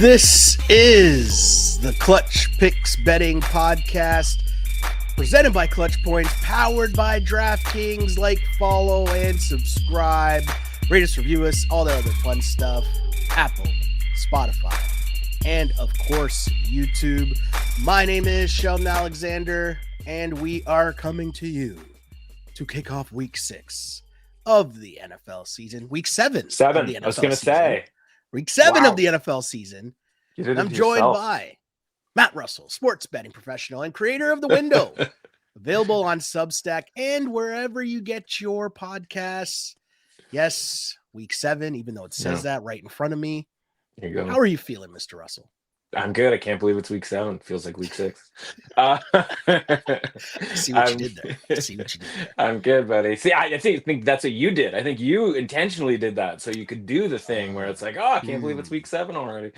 This is the Clutch Picks Betting Podcast, presented by ClutchPoints, powered by DraftKings. Like, follow, and subscribe. Rate us, review us, all the other fun stuff. Apple, Spotify, and of course, YouTube. My name is Sheldon Alexander, and we are coming to you to kick off Week 6 of the NFL season. Week 7 of the NFL I was going to season. say. Week 7 of the NFL season. I'm joined by Matt Russell, sports betting professional and creator of The Window, available on Substack and wherever you get your podcasts. Yes, Week 7, even though it says that right in front of me. There you go. How are you feeling, Mr. Russell? I'm good. I can't believe it's Week 7. Feels like Week 6. I see what you did there. I'm good, buddy. See, I think that's what you did. I think you intentionally did that so you could do the thing where it's like, oh, I can't believe it's Week 7 already.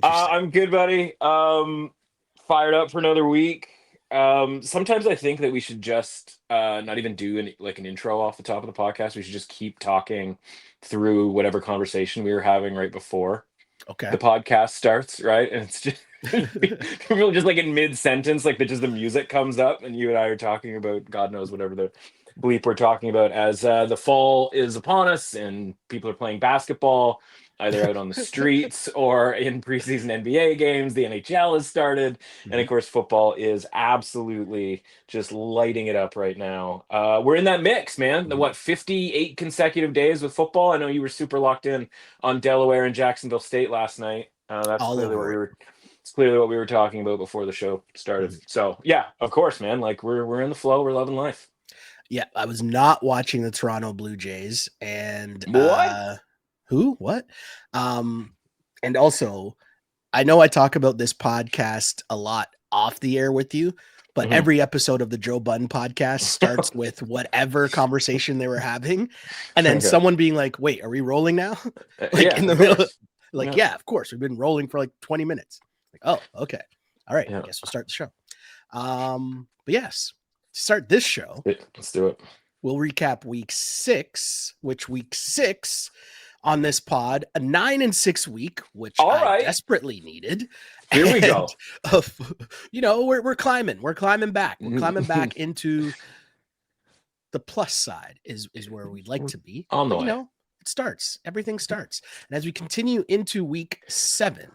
I'm good, buddy. Fired up for another week. Sometimes I think that we should just not even do an intro off the top of the podcast. We should just keep talking through whatever conversation we were having right before. Okay. The podcast starts, right? And it's just people just like in mid-sentence, like just the music comes up and you and I are talking about God knows whatever the bleep we're talking about as the fall is upon us and people are playing basketball, either out on the streets or in preseason NBA games. The NHL has started. And of course, football is absolutely just lighting it up right now. We're in that mix, man. 58 consecutive days with football? I know you were super locked in on Delaware and Jacksonville State last night. That's clearly what we were talking about before the show started. So yeah, of course, man. Like we're in the flow. We're loving life. Yeah, I was not watching the Toronto Blue Jays and what? Who? What? And also, I know I talk about this podcast a lot off the air with you, but every episode of the Joe Budden podcast starts with whatever conversation they were having, and then someone being like, "Wait, are we rolling now?" In the middle, yeah, of course, we've been rolling for like 20 minutes. Like, oh, okay, all right, I guess we'll start the show. But yes, to start this show, let's do it. We'll recap Week 6, which Week 6. On this pod, a 9-6 week, which I desperately needed. Here we go. We're climbing. We're climbing back. We're climbing back into the plus side is where we'd like to be. On the way. It starts. Everything starts. And as we continue into Week 7,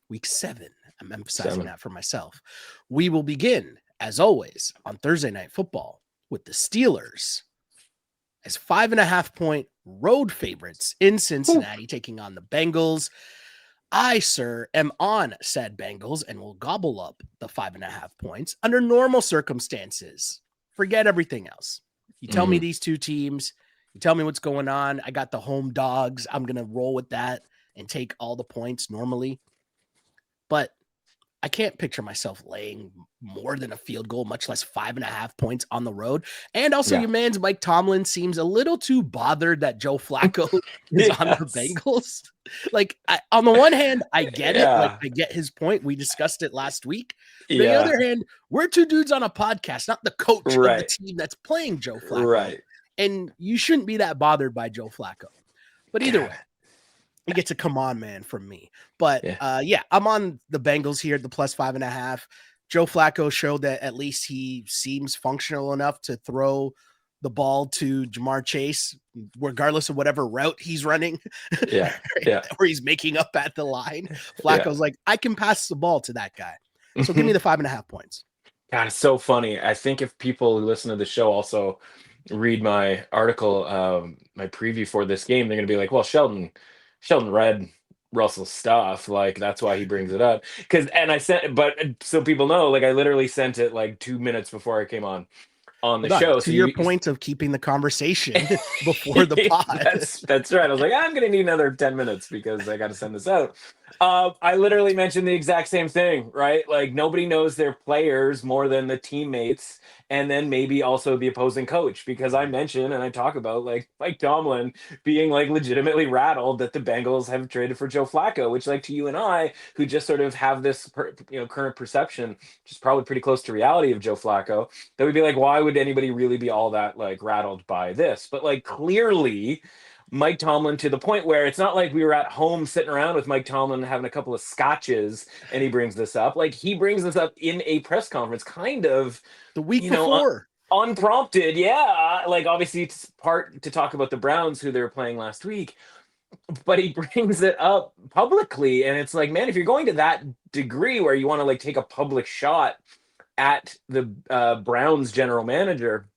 I'm emphasizing that for myself. We will begin, as always, on Thursday Night Football with the Steelers as 5.5-point road favorites in Cincinnati, taking on the Bengals. I, sir, am on said Bengals and will gobble up the 5.5 points under normal circumstances. Forget everything else. You tell me these two teams, you tell me what's going on. I got the home dogs. I'm going to roll with that and take all the points normally. But I can't picture myself laying more than a field goal, much less 5.5 points on the road. And also your man's Mike Tomlin seems a little too bothered that Joe Flacco is on the Bengals. On the one hand, I get it. I get his point. We discussed it last week. But on the other hand, we're two dudes on a podcast, not the coach of the team that's playing Joe Flacco. Right. And you shouldn't be that bothered by Joe Flacco. But either way. He gets a come on, man, from me. But I'm on the Bengals here at the plus 5.5. Joe Flacco showed that at least he seems functional enough to throw the ball to Jamar Chase, regardless of whatever route he's running. Or he's making up at the line. Flacco's like, I can pass the ball to that guy. So give me the 5.5 points. God, it's so funny. I think if people who listen to the show also read my article, my preview for this game, they're going to be like, well, Sheldon read Russell's stuff, like that's why he brings it up. But so people know, like I literally sent it like 2 minutes before I came on the show. To your point of keeping the conversation before the pod. That's right. I was like, I'm gonna need another 10 minutes because I got to send this out. I literally mentioned the exact same thing, right? Like nobody knows their players more than the teammates. And then maybe also the opposing coach, because I mentioned and I talk about like Mike Tomlin being like legitimately rattled that the Bengals have traded for Joe Flacco, which like to you and I, who just sort of have this current perception, which is probably pretty close to reality of Joe Flacco, that would be like, why would anybody really be all that like rattled by this? But like clearly Mike Tomlin to the point where it's not like we were at home sitting around with Mike Tomlin having a couple of scotches and he brings this up. Like, he brings this up in a press conference, kind of, The week you know, before. unprompted. Yeah. Like, obviously, it's part to talk about the Browns, who they were playing last week, but he brings it up publicly. And it's like, man, if you're going to that degree where you want to like take a public shot at the Browns general manager,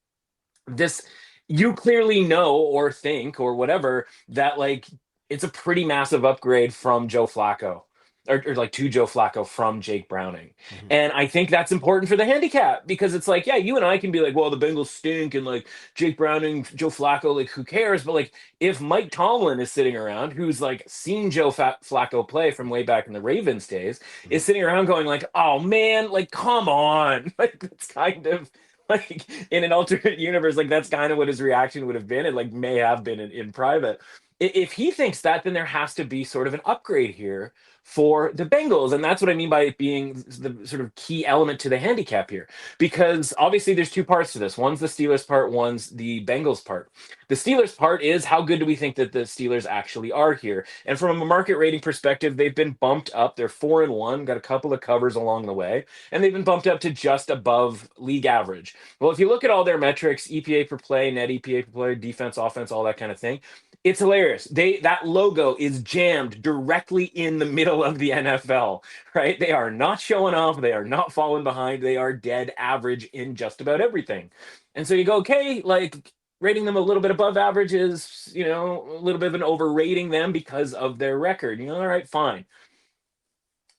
this, you clearly know or think or whatever that like it's a pretty massive upgrade from Joe Flacco, or like to Joe Flacco from Jake Browning. Mhm. And I think that's important for the handicap, because it's like, yeah, you and I can be like, well, the Bengals stink and like Jake Browning, Joe Flacco, like who cares? But like, if Mike Tomlin is sitting around, who's like seen Joe Flacco play from way back in the Ravens days, is sitting around going like, oh man, like come on, like it's kind of like, in an alternate universe, like that's kind of what his reaction would have been, and like may have been in private. If he thinks that, then there has to be sort of an upgrade here for the Bengals. And that's what I mean by it being the sort of key element to the handicap here. Because obviously there's two parts to this. One's the Steelers part, one's the Bengals part. The Steelers part is how good do we think that the Steelers actually are here? And from a market rating perspective, they've been bumped up. They're 4-1, got a couple of covers along the way, and they've been bumped up to just above league average. Well, if you look at all their metrics, EPA per play, net EPA per play, defense, offense, all that kind of thing, it's hilarious. That logo is jammed directly in the middle of the NFL, right? They are not showing off. They are not falling behind. They are dead average in just about everything. And so you go, okay, like rating them a little bit above average is, you know, a little bit of an overrating them because of their record. You know, all right, fine.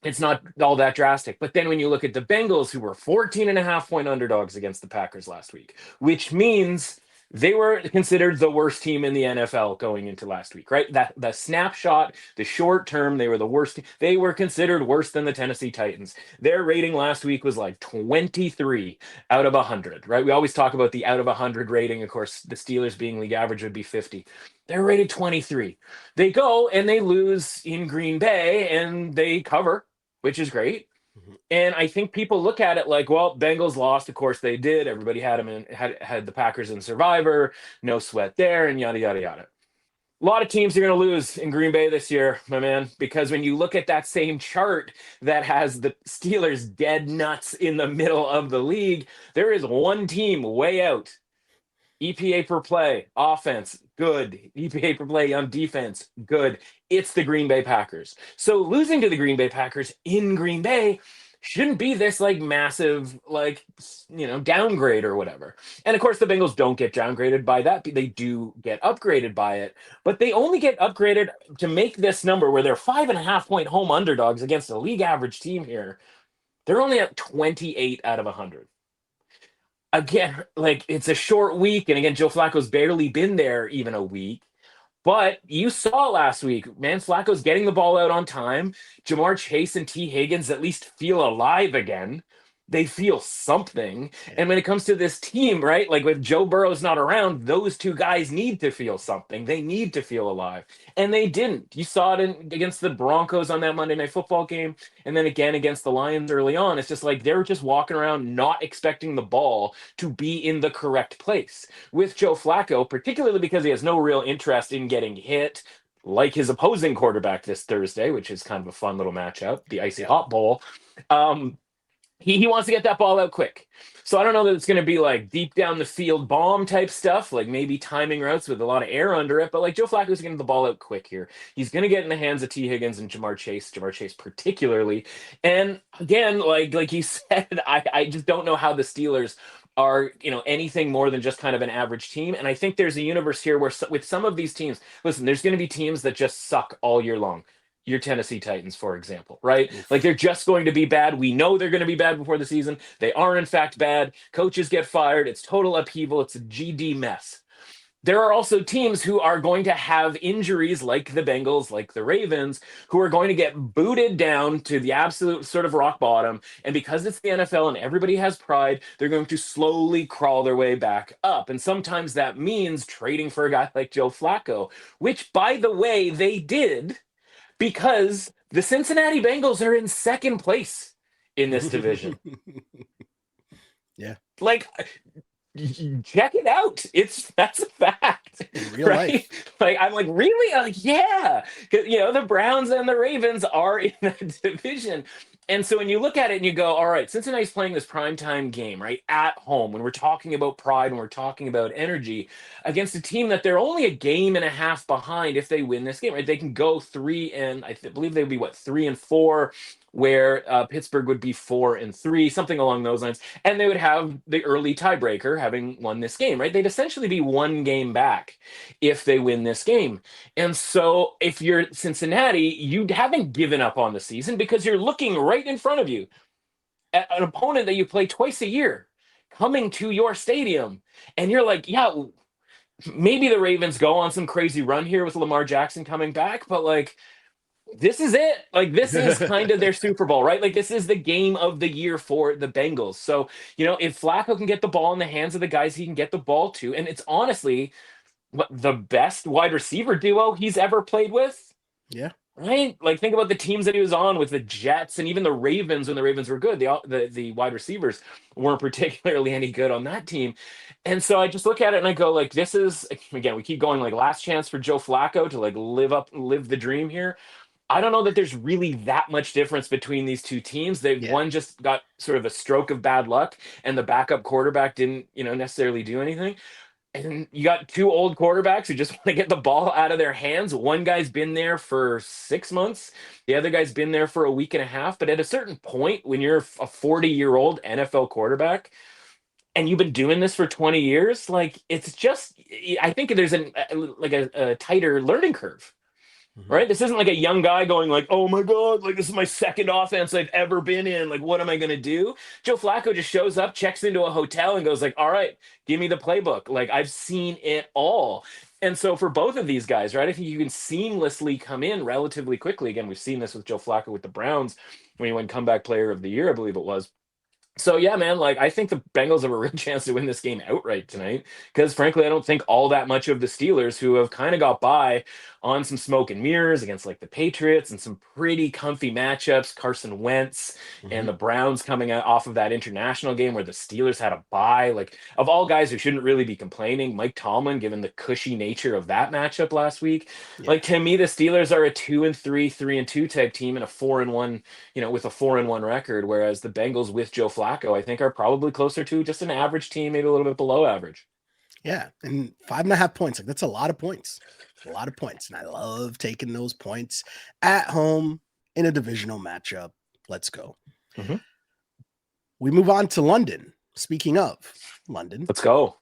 It's not all that drastic. But then when you look at the Bengals, who were 14.5-point underdogs against the Packers last week, which means they were considered the worst team in the NFL going into last week, right? That the snapshot, the short term, they were the worst. They were considered worse than the Tennessee Titans. Their rating last week was like 23 out of 100, right? We always talk about the out of 100 rating. Of course, the Steelers being league average would be 50. They're rated 23. They go and they lose in Green Bay and they cover, which is great. Mhm. And I think people look at it like, well, Bengals lost. Of course they did. Everybody had them in, had the Packers in Survivor. No sweat there, and yada yada yada. A lot of teams are going to lose in Green Bay this year, my man, because when you look at that same chart that has the Steelers dead nuts in the middle of the league, there is one team way out. EPA per play, offense, good. EPA per play on defense, good. It's the Green Bay Packers. So losing to the Green Bay Packers in Green Bay shouldn't be this like massive, like, you know, downgrade or whatever. And of course, the Bengals don't get downgraded by that. They do get upgraded by it, but they only get upgraded to make this number where they're 5.5-point home underdogs against a league average team here. They're only at 28 out of 100. Again, like it's a short week, and again, Joe Flacco's barely been there even a week. But you saw last week, man, Flacco's getting the ball out on time. Jamar Chase and T. Higgins at least feel alive again. They feel something. Yeah. And when it comes to this team, right, like with Joe Burrow's not around, those two guys need to feel something. They need to feel alive. And they didn't. You saw it against the Broncos on that Monday Night Football game, and then again against the Lions early on. It's just like they were just walking around not expecting the ball to be in the correct place. With Joe Flacco, particularly because he has no real interest in getting hit, like his opposing quarterback this Thursday, which is kind of a fun little matchup, the Icy Hot Bowl. He wants to get that ball out quick. So I don't know that it's going to be like deep down the field bomb type stuff, like maybe timing routes with a lot of air under it. But like Joe Flacco's getting the ball out quick here. He's going to get in the hands of T. Higgins and Jamar Chase particularly. And again, like you said, I just don't know how the Steelers are, you know, anything more than just kind of an average team. And I think there's a universe here where with some of these teams, listen, there's going to be teams that just suck all year long. Your Tennessee Titans, for example, right? Oof. Like they're just going to be bad. We know they're going to be bad before the season. They are, in fact, bad. Coaches get fired. It's total upheaval. It's a GD mess. There are also teams who are going to have injuries like the Bengals, like the Ravens, who are going to get booted down to the absolute sort of rock bottom. And because it's the NFL and everybody has pride, they're going to slowly crawl their way back up. And sometimes that means trading for a guy like Joe Flacco, which, by the way, they did, because the Cincinnati Bengals are in second place in this division. Yeah. Like, check it out. That's a fact, In real right? life. Like I'm like, really? Like, yeah, 'cause, the Browns and the Ravens are in that division. And so when you look at it and you go, all right, Cincinnati's playing this primetime game, right, at home, when we're talking about pride, when we're talking about energy, against a team that they're only a game and a half behind if they win this game, right? They can go three and believe they'd be what, 3-4, where Pittsburgh would be 4-3, something along those lines, and they would have the early tiebreaker having won this game, right? They'd essentially be one game back if they win this game. And so if you're Cincinnati, you haven't given up on the season because you're looking right in front of you at an opponent that you play twice a year coming to your stadium. And you're like, yeah, maybe the Ravens go on some crazy run here with Lamar Jackson coming back, but like, this is it. Like, this is kind of their Super Bowl, right? Like, this is the game of the year for the Bengals. So, if Flacco can get the ball in the hands of the guys he can get the ball to, and it's honestly the best wide receiver duo he's ever played with. Yeah. Right? Like, think about the teams that he was on with the Jets and even the Ravens when the Ravens were good. The wide receivers weren't particularly any good on that team. And so I just look at it and I go, like, this is, again, we keep going, like, last chance for Joe Flacco to, like, live the dream here. I don't know that there's really that much difference between these two teams. One just got sort of a stroke of bad luck, and the backup quarterback didn't, necessarily do anything. And you got two old quarterbacks who just want to get the ball out of their hands. One guy's been there for 6 months. The other guy's been there for a week and a half. But at a certain point, when you're a 40-year-old NFL quarterback and you've been doing this for 20 years, like, it's just, I think there's a tighter learning curve. Right? This isn't like a young guy going like, oh my God, like, this is my second offense I've ever been in. Like, what am I going to do? Joe Flacco just shows up, checks into a hotel and goes like, all right, give me the playbook. Like, I've seen it all. And so for both of these guys, right, I think you can seamlessly come in relatively quickly. Again, we've seen this with Joe Flacco with the Browns when he won comeback player of the year, I believe it was. So yeah, man, like, I think the Bengals have a real chance to win this game outright tonight because frankly, I don't think all that much of the Steelers, who have kind of got by on some smoke and mirrors against like the Patriots and some pretty comfy matchups, Carson Wentz and the Browns coming out off of that international game where the Steelers had a bye. Like, of all guys who shouldn't really be complaining, Mike Tomlin, given the cushy nature of that matchup last week, like, to me, the Steelers are a 2-3, 3-2 type team and a 4-1, with a 4-1 record, whereas the Bengals with Joe Flacco, I think, are probably closer to just an average team, maybe a little bit below average. Yeah, and 5.5 points, like, that's a lot of points. A lot of points, and I love taking those points at home in a divisional matchup. Let's go. We move on to London. Speaking of London, let's go.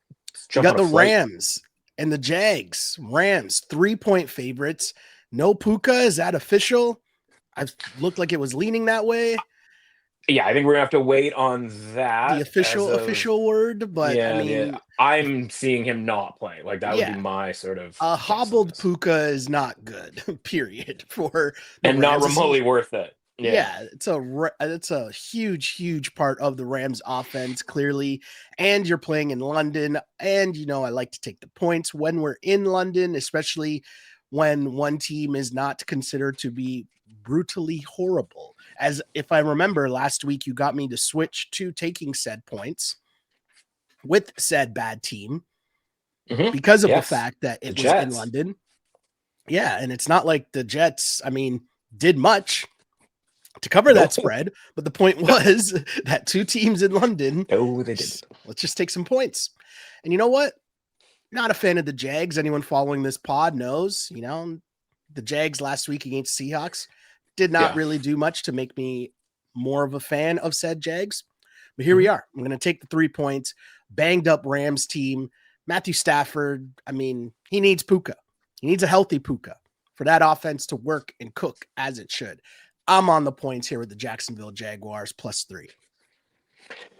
We got the Rams and the Jags. Rams 3-point favorites. No Puka. Is that official? I've looked like it was leaning that way. Yeah, I think we're gonna have to wait on that. The official word, but yeah, I mean, I'm seeing him not play. Like, that would be my sort of a hobbled Puka is not good. Period. For the and Rams. Not remotely worth it. Yeah, it's a huge part of the Rams offense, clearly. And you're playing in London, and I like to take the points when we're in London, especially when one team is not considered to be brutally horrible. As if I remember last week, you got me to switch to taking said points with said bad team because of the fact that it was in London. Yeah, and it's not like the Jets, did much to cover that spread, but the point was that two teams in London. Oh, they did. Let's just take some points. And you know what? Not a fan of the Jags. Anyone following this pod knows, the Jags last week against Seahawks did not really do much to make me more of a fan of said Jags. But here we are. I'm going to take the 3 points. Banged up Rams team. Matthew Stafford, he needs Puka. He needs a healthy Puka for that offense to work and cook as it should. I'm on the points here with the Jacksonville Jaguars +3.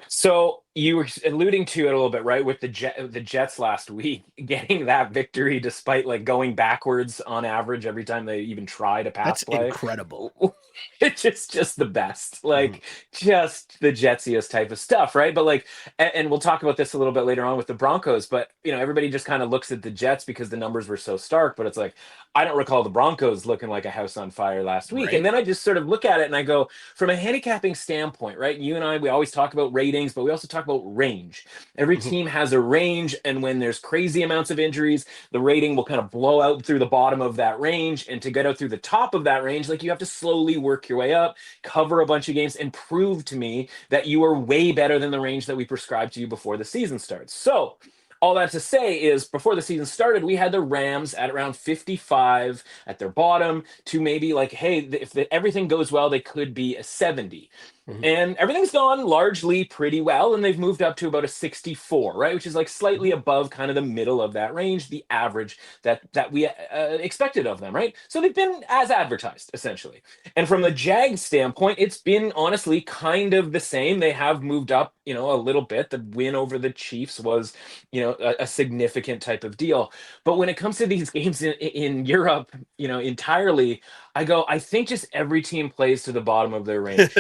So you were alluding to it a little bit, right? With the Jets last week, getting that victory despite like going backwards on average every time they even try to pass play. Incredible. It's just the best, Mhm. like just the jetsiest type of stuff, right? But like, and we'll talk about this a little bit later on with the Broncos, but everybody just kind of looks at the Jets because the numbers were so stark, but it's like, I don't recall the Broncos looking like a house on fire last week. And Right. then I just sort of look at it and I go, from a handicapping standpoint, right? You and I, we always talk about ratings, but we also talk about range. Every Mhm. team has a range, and when there's crazy amounts of injuries, the rating will kind of blow out through the bottom of that range. And to get out through the top of that range, like you have to slowly work your way up, cover a bunch of games, and prove to me that you are way better than the range that we prescribed to you before the season starts. So, all that to say is, before the season started, we had the Rams at around 55 at their bottom, to maybe like, hey, if everything goes well, they could be a 70. Mhm. And everything's gone largely pretty well, and they've moved up to about a 64, right? Which is like slightly Mhm. above kind of the middle of that range, the average that we expected of them, right? So they've been as advertised, essentially. And from the Jags standpoint, it's been honestly kind of the same. They have moved up, a little bit. The win over the Chiefs was, a significant type of deal. But when it comes to these games in Europe, entirely, I think just every team plays to the bottom of their range.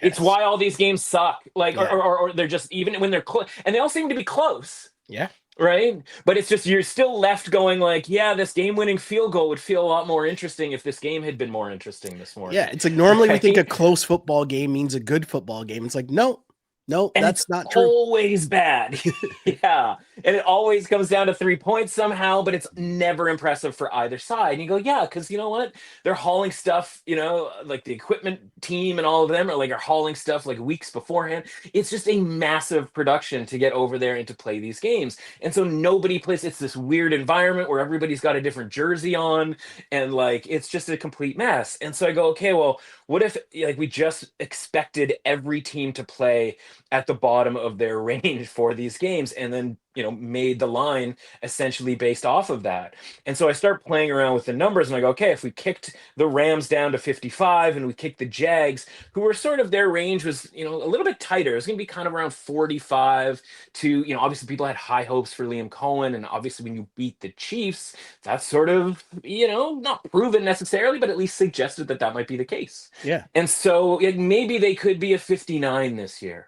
It's Yes. why all these games suck. Like, or, Yeah. or, or they're just, even when they're close, and they all seem to be close, Yeah. right? But it's just, you're still left going like, yeah, this game-winning field goal would feel a lot more interesting if this game had been more interesting this morning, Yeah. It's like normally we think a right? close football game means a good football game. It's like, no, no, And it's that's not true. always bad. Yeah. And it always comes down to 3 points somehow, but it's never impressive for either side. And you go, yeah, because you know what? They're hauling stuff, like the equipment team and all of them are hauling stuff like weeks beforehand. It's just a massive production to get over there and to play these games. And so nobody plays. It's this weird environment where everybody's got a different jersey on, and like it's just a complete mess. And so I go, okay, well, what if like we just expected every team to play at the bottom of their range for these games, and then made the line essentially based off of that. And so I start playing around with the numbers, and I go, okay, if we kicked the Rams down to 55 and we kicked the Jags, who were sort of, their range was a little bit tighter, it's going to be kind of around 45 to, obviously people had high hopes for Liam Cohen, and obviously when you beat the Chiefs, that's sort of, not proven necessarily, but at least suggested that that might be the case. Yeah. And so maybe they could be a 59 this year,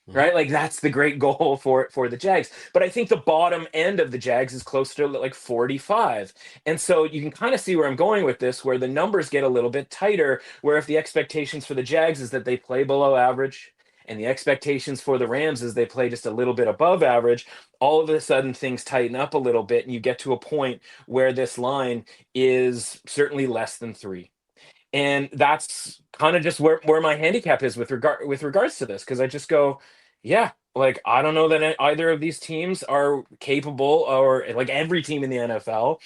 Mhm. right? Like that's the great goal for the Jags. But I think the bottom end of the Jags is closer to like 45. And so you can kind of see where I'm going with this, where the numbers get a little bit tighter, where if the expectations for the Jags is that they play below average, and the expectations for the Rams is they play just a little bit above average, all of a sudden things tighten up a little bit, and you get to a point where this line is certainly less than 3. And that's kind of just where my handicap is with regards to this, because I just go, yeah, like I don't know that either of these teams are capable, or like every team in the NFL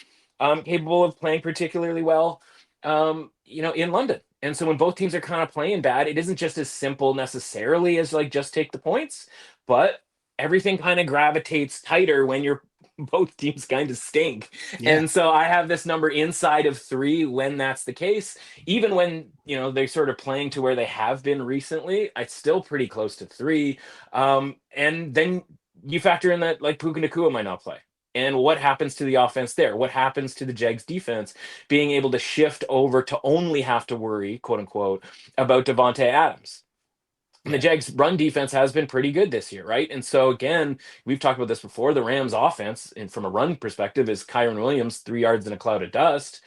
capable of playing particularly well in London. And so when both teams are kind of playing bad, it isn't just as simple necessarily as like just take the points, but everything kind of gravitates tighter when you're both teams kind of stink. Yeah. And so I have this number inside of 3 when that's the case. Even when, they're sort of playing to where they have been recently, it's still pretty close to 3. And then you factor in that like Puka Nacua might not play. And what happens to the offense there? What happens to the Jags defense being able to shift over to only have to worry, quote unquote, about Devontae Adams? And the Yeah. Jags run defense has been pretty good this year, right? And so again, we've talked about this before. The Rams offense, and from a run perspective, is Kyron Williams, 3 yards in a cloud of dust.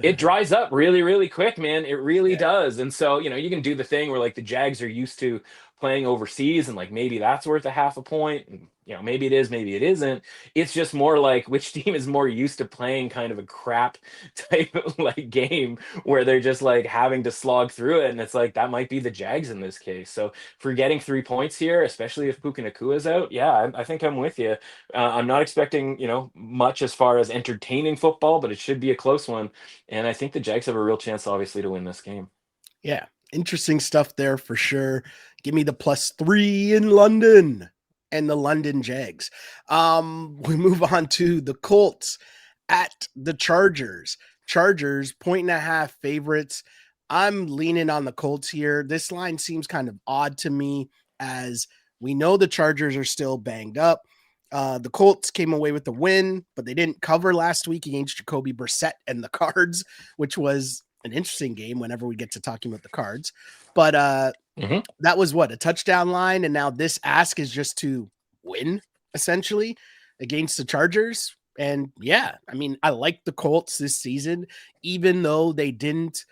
It dries up really, really quick, man. It really Yeah. does. And so, you can do the thing where like the Jags are used to playing overseas, and like maybe that's worth a half a point. And, maybe it is, maybe it isn't. It's just more like which team is more used to playing kind of a crap type of like game where they're just like having to slog through it. And it's like that might be the Jags in this case. So for getting 3 points here, especially if Puka Nacua is out, yeah, I think I'm with you. I'm not expecting, much as far as entertaining football, but it should be a close one. And I think the Jags have a real chance, obviously, to win this game. Yeah. Interesting stuff there for sure. Give me the +3 in London and the London Jags. We move on to the Colts at the Chargers. Chargers 1.5 favorites. I'm leaning on the Colts here. This line seems kind of odd to me, as we know the Chargers are still banged up. The Colts came away with the win, but they didn't cover last week against Jacoby Brissett and the Cards, which was an interesting game whenever we get to talking about the Cards. But Mhm. that was a touchdown line. And now this ask is just to win, essentially, against the Chargers. And yeah, I mean, I like the Colts this season, even though they didn't,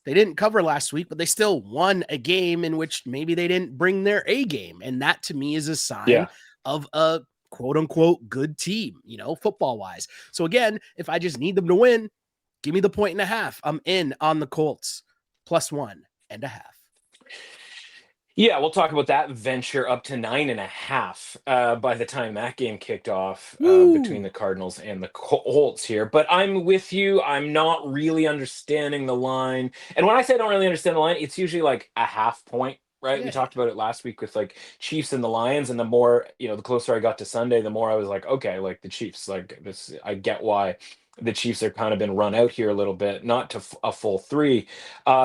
they didn't cover last week, but they still won a game in which maybe they didn't bring their A game. And that to me is a sign of a quote unquote good team, football wise. So again, if I just need them to win, give me the 1.5. I'm in on the Colts +1.5. Yeah, we'll talk about that venture up to 9.5 by the time that game kicked off between the Cardinals and the Colts here. But I'm with you. I'm not really understanding the line. And when I say I don't really understand the line, it's usually like a half point, right? Yeah. We talked about it last week with like Chiefs and the Lions. And the more, the closer I got to Sunday, the more I was like, okay, like the Chiefs, like this, I get why the Chiefs are kind of been run out here a little bit, not to a full 3.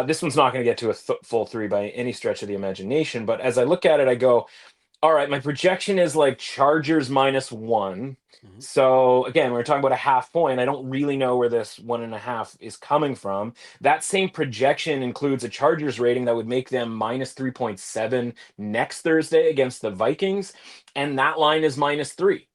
This one's not going to get to a full 3 by any stretch of the imagination. But as I look at it, I go, all right, my projection is like Chargers -1. So again, we're talking about a half point. I don't really know where this 1.5 is coming from. That same projection includes a Chargers rating that would make them -3.7 next Thursday against the Vikings. And that line is -3.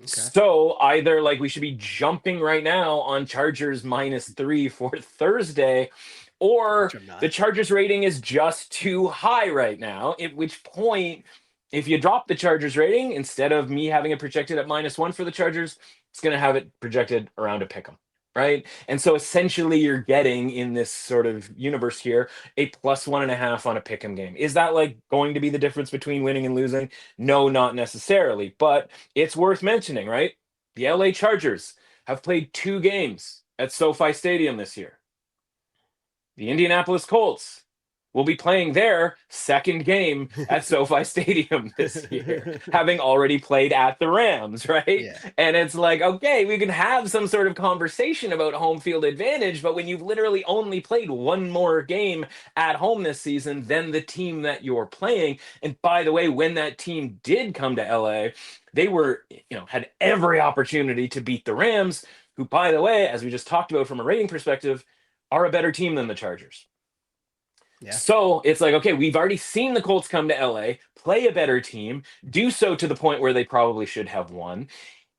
Okay. So either like we should be jumping right now on Chargers -3 for Thursday, or the Chargers rating is just too high right now. At which point, if you drop the Chargers rating, instead of me having it projected at -1 for the Chargers, it's going to have it projected around a pick 'em. Right. And so essentially you're getting in this sort of universe here a +1.5 on a pick 'em game. Is that like going to be the difference between winning and losing? No, not necessarily. But it's worth mentioning, right? The LA Chargers have played 2 games at SoFi Stadium this year. The Indianapolis Colts will be playing their second game at SoFi Stadium this year, having already played at the Rams, right? Yeah. And it's like, okay, we can have some sort of conversation about home field advantage, but when you've literally only played one more game at home this season than the team that you're playing, and by the way, when that team did come to LA, they were, had every opportunity to beat the Rams, who, by the way, as we just talked about from a rating perspective, are a better team than the Chargers. Yeah. So it's like, okay, we've already seen the Colts come to LA, play a better team, do so to the point where they probably should have won.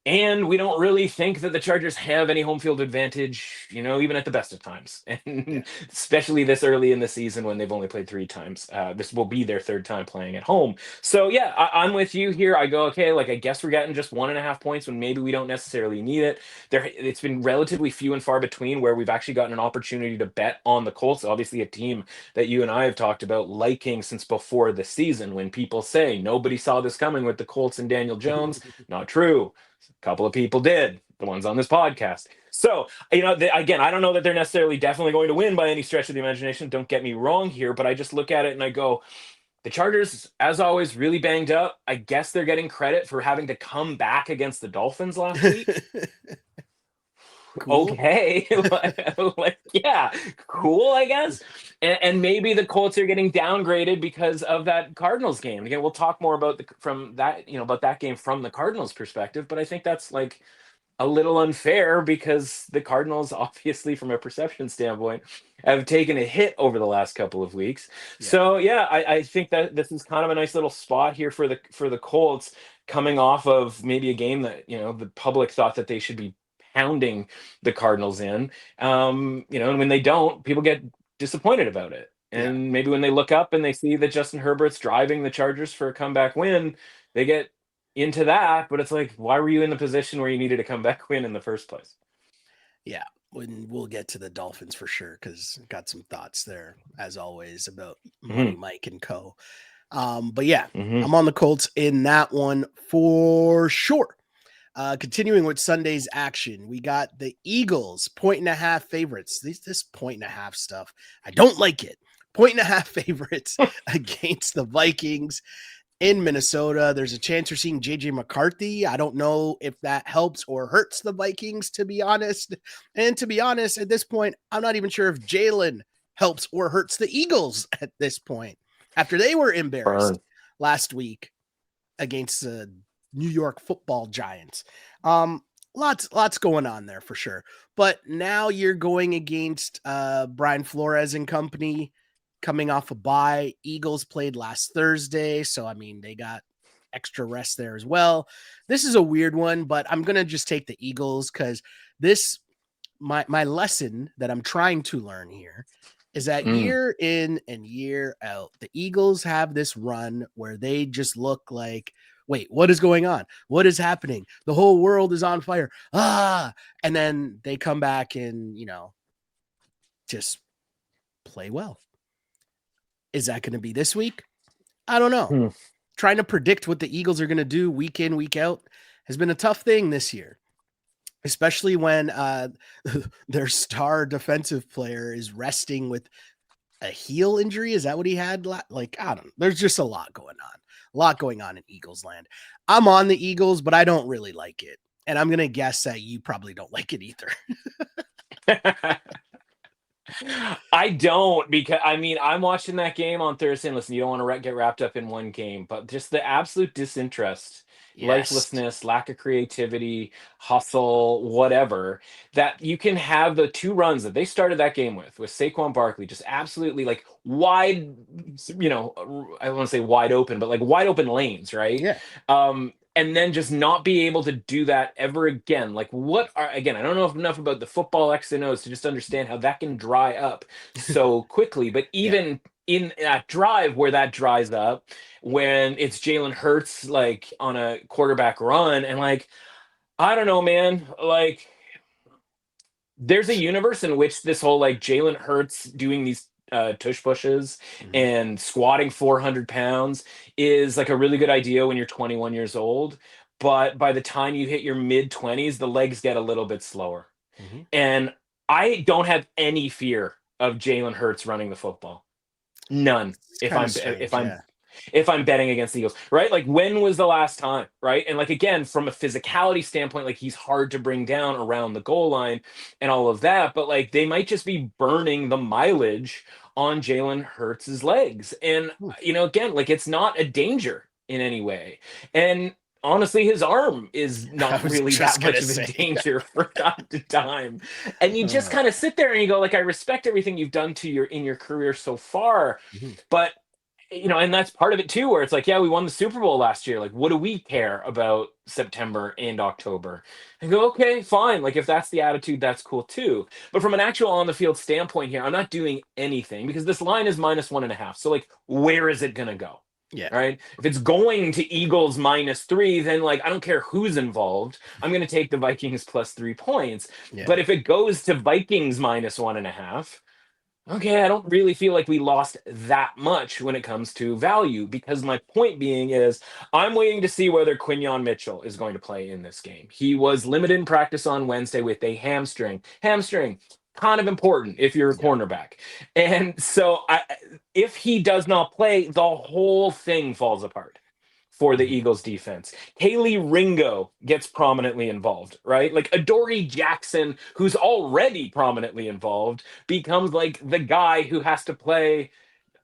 And we don't really think that the Chargers have any home field advantage, even at the best of times. And especially this early in the season when they've only played 3 times. This will be their 3rd time playing at home. So yeah, I'm with you here. I go, okay, like I guess we're getting just 1.5 points when maybe we don't necessarily need it. It's been relatively few and far between where we've actually gotten an opportunity to bet on the Colts. Obviously a team that you and I have talked about liking since before the season, when people say nobody saw this coming with the Colts and Daniel Jones. Not true. A couple of people did, the ones on this podcast. So, again, I don't know that they're necessarily definitely going to win by any stretch of the imagination. Don't get me wrong here, but I just look at it and I go, the Chargers, as always, really banged up. I guess they're getting credit for having to come back against the Dolphins last week. Cool. Okay. Yeah, cool, I guess. And maybe the Colts are getting downgraded because of that Cardinals game. Again, we'll talk more about about that game from the Cardinals perspective, but I think that's like a little unfair because the Cardinals, obviously, from a perception standpoint, have taken a hit over the last couple of weeks. Yeah. So yeah, I think that this is kind of a nice little spot here for the Colts, coming off of maybe a game that the public thought that they should be pounding the Cardinals in. And when they don't, people get disappointed about it. And maybe when they look up and they see that Justin Herbert's driving the Chargers for a comeback win, they get into that. But it's like, why were you in the position where you needed a comeback win in the first place? Yeah, we'll get to the Dolphins for sure, because got some thoughts there, as always, about Money Mike and co. But yeah, I'm on the Colts in that one for sure. Continuing with Sunday's action, we got the Eagles 1.5 favorites. This 1.5 stuff, I don't like it. 1.5 favorites against the Vikings in Minnesota. There's a chance we're seeing JJ McCarthy. I don't know if that helps or hurts the Vikings, to be honest. And to be honest, at this point, I'm not even sure if Jalen helps or hurts the Eagles at this point, after they were embarrassed last week against the New York Football Giants. lots going on there for sure. But now you're going against Brian Flores and company coming off a bye. Eagles played last Thursday, so I mean they got extra rest there as well. This is a weird one, but I'm gonna just take the Eagles because this my lesson that I'm trying to learn here is that year in and year out, the Eagles have this run where they just look like, wait, what is going on? What is happening? The whole world is on fire. And then they come back and, just play well. Is that going to be this week? I don't know. Trying to predict what the Eagles are going to do week in, week out has been a tough thing this year, especially when their star defensive player is resting with a heel injury. Is that what he had? Like, I don't know. There's just a lot going on in Eagles land. I'm on the Eagles, but I don't really like it. And I'm going to guess that you probably don't like it either. I don't, because I mean, I'm watching that game on Thursday. And listen, you don't want to get wrapped up in one game, but just the absolute disinterest, lifelessness, lack of creativity, hustle, whatever, that you can have the two runs that they started that game with Saquon Barkley, just absolutely like wide, I want to say wide open, but like wide open lanes, right? Yeah. And then just not be able to do that ever again. Like again, I don't know enough about the football X and O's to just understand how that can dry up so quickly. But even in that drive where that dries up, when it's Jalen Hurts like on a quarterback run, and like, I don't know, man, like there's a universe in which this whole like Jalen Hurts doing these tush pushes and squatting 400 pounds is like a really good idea when you're 21 years old. But by the time you hit your mid 20s, the legs get a little bit slower. And I don't have any fear of Jalen Hurts running the football. None. If I'm betting against the Eagles, right? Like, when was the last time, right? And like, again, from a physicality standpoint, like he's hard to bring down around the goal line and all of that, but like they might just be burning the mileage on Jalen Hurts's legs. And, again, like it's not a danger in any way. And honestly, his arm is not really that much of a danger from time to time. And you just kind of sit there and you go, like, I respect everything you've done in your career so far, but and that's part of it too, where it's like, yeah, we won the Super Bowl last year. Like, what do we care about September and October? And go, okay, fine. Like, if that's the attitude, that's cool too. But from an actual on the field standpoint here, I'm not doing anything because this line is -1.5. So like, where is it going to go? Yeah. Right. If it's going to Eagles -3, then like, I don't care who's involved. I'm going to take the Vikings +3 points. Yeah. But if it goes to Vikings -1.5, okay, I don't really feel like we lost that much when it comes to value, because my point being is I'm waiting to see whether Quinyon Mitchell is going to play in this game. He was limited in practice on Wednesday with a hamstring. Kind of important if you're a cornerback. And so if he does not play, the whole thing falls apart for the Eagles defense. Haley Ringo gets prominently involved, right? Like Adoree Jackson, who's already prominently involved, becomes like the guy who has to play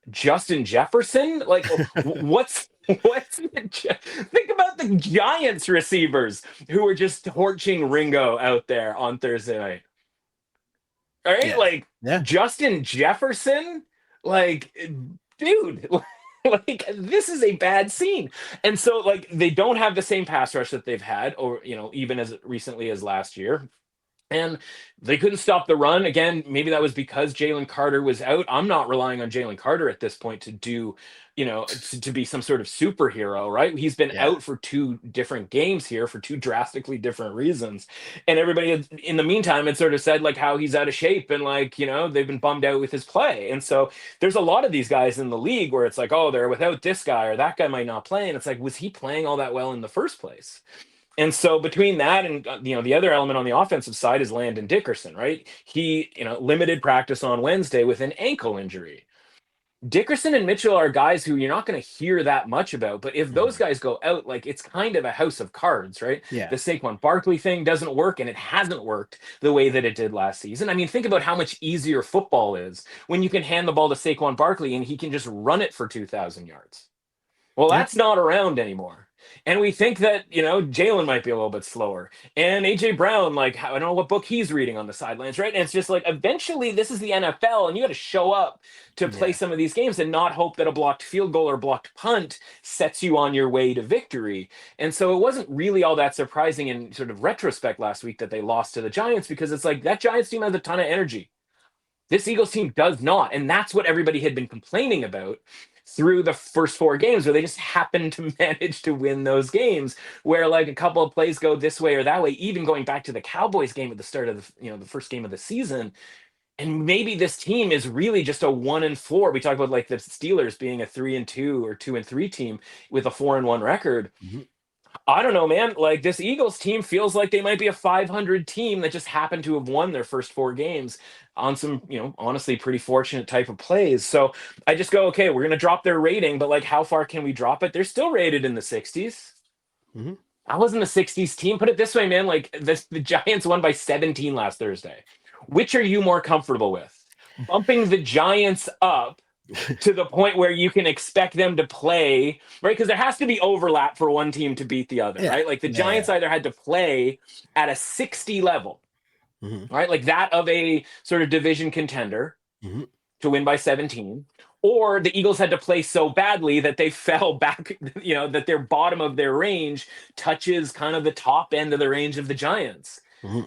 Justin Jefferson. Like, what's think about the Giants receivers who are just torching Ringo out there on Thursday night. All right, Justin Jefferson, like, dude, like, this is a bad scene. And so like they don't have the same pass rush that they've had, or even as recently as last year. And they couldn't stop the run. Again, maybe that was because Jalen Carter was out. I'm not relying on Jalen Carter at this point to do, to be some sort of superhero, right? He's been out for 2 different games here for 2 drastically different reasons. And everybody in the meantime had sort of said like how he's out of shape and like, they've been bummed out with his play. And so there's a lot of these guys in the league where it's like, oh, they're without this guy or that guy might not play. And it's like, was he playing all that well in the first place? And so between that and, the other element on the offensive side is Landon Dickerson, right? He, limited practice on Wednesday with an ankle injury. Dickerson and Mitchell are guys who you're not going to hear that much about, but if those guys go out, like, it's kind of a house of cards, right? Yeah. The Saquon Barkley thing doesn't work, and it hasn't worked the way that it did last season. I mean, think about how much easier football is when you can hand the ball to Saquon Barkley and he can just run it for 2,000 yards. Well, that's not around anymore. And we think that, Jalen might be a little bit slower. And AJ Brown, like, I don't know what book he's reading on the sidelines, right? And it's just like, eventually, this is the NFL, and you got to show up to play some of these games and not hope that a blocked field goal or blocked punt sets you on your way to victory. And so it wasn't really all that surprising in sort of retrospect last week that they lost to the Giants, because it's like that Giants team has a ton of energy. This Eagles team does not. And that's what everybody had been complaining about through the first 4 games, where they just happened to manage to win those games, where like a couple of plays go this way or that way, even going back to the Cowboys game at the start of the first game of the season. And maybe this team is really just a 1-4. We talk about like the Steelers being a 3-2 or 2-3 team with a 4-1 record. Mm-hmm. I don't know, man. Like, this Eagles team feels like they might be a 500 team that just happened to have won their first 4 games on some, honestly pretty fortunate type of plays. So I just go, okay, we're going to drop their rating, but like, how far can we drop it? They're still rated in the 60s. Mm-hmm. I wasn't a 60s team. Put it this way, man. Like, the Giants won by 17 last Thursday. Which are you more comfortable with? Bumping the Giants up to the point where you can expect them to play, right? Because there has to be overlap for one team to beat the other, right? Like the Giants either had to play at a 60 level, right? Like that of a sort of division contender to win by 17, or the Eagles had to play so badly that they fell back, that their bottom of their range touches kind of the top end of the range of the Giants.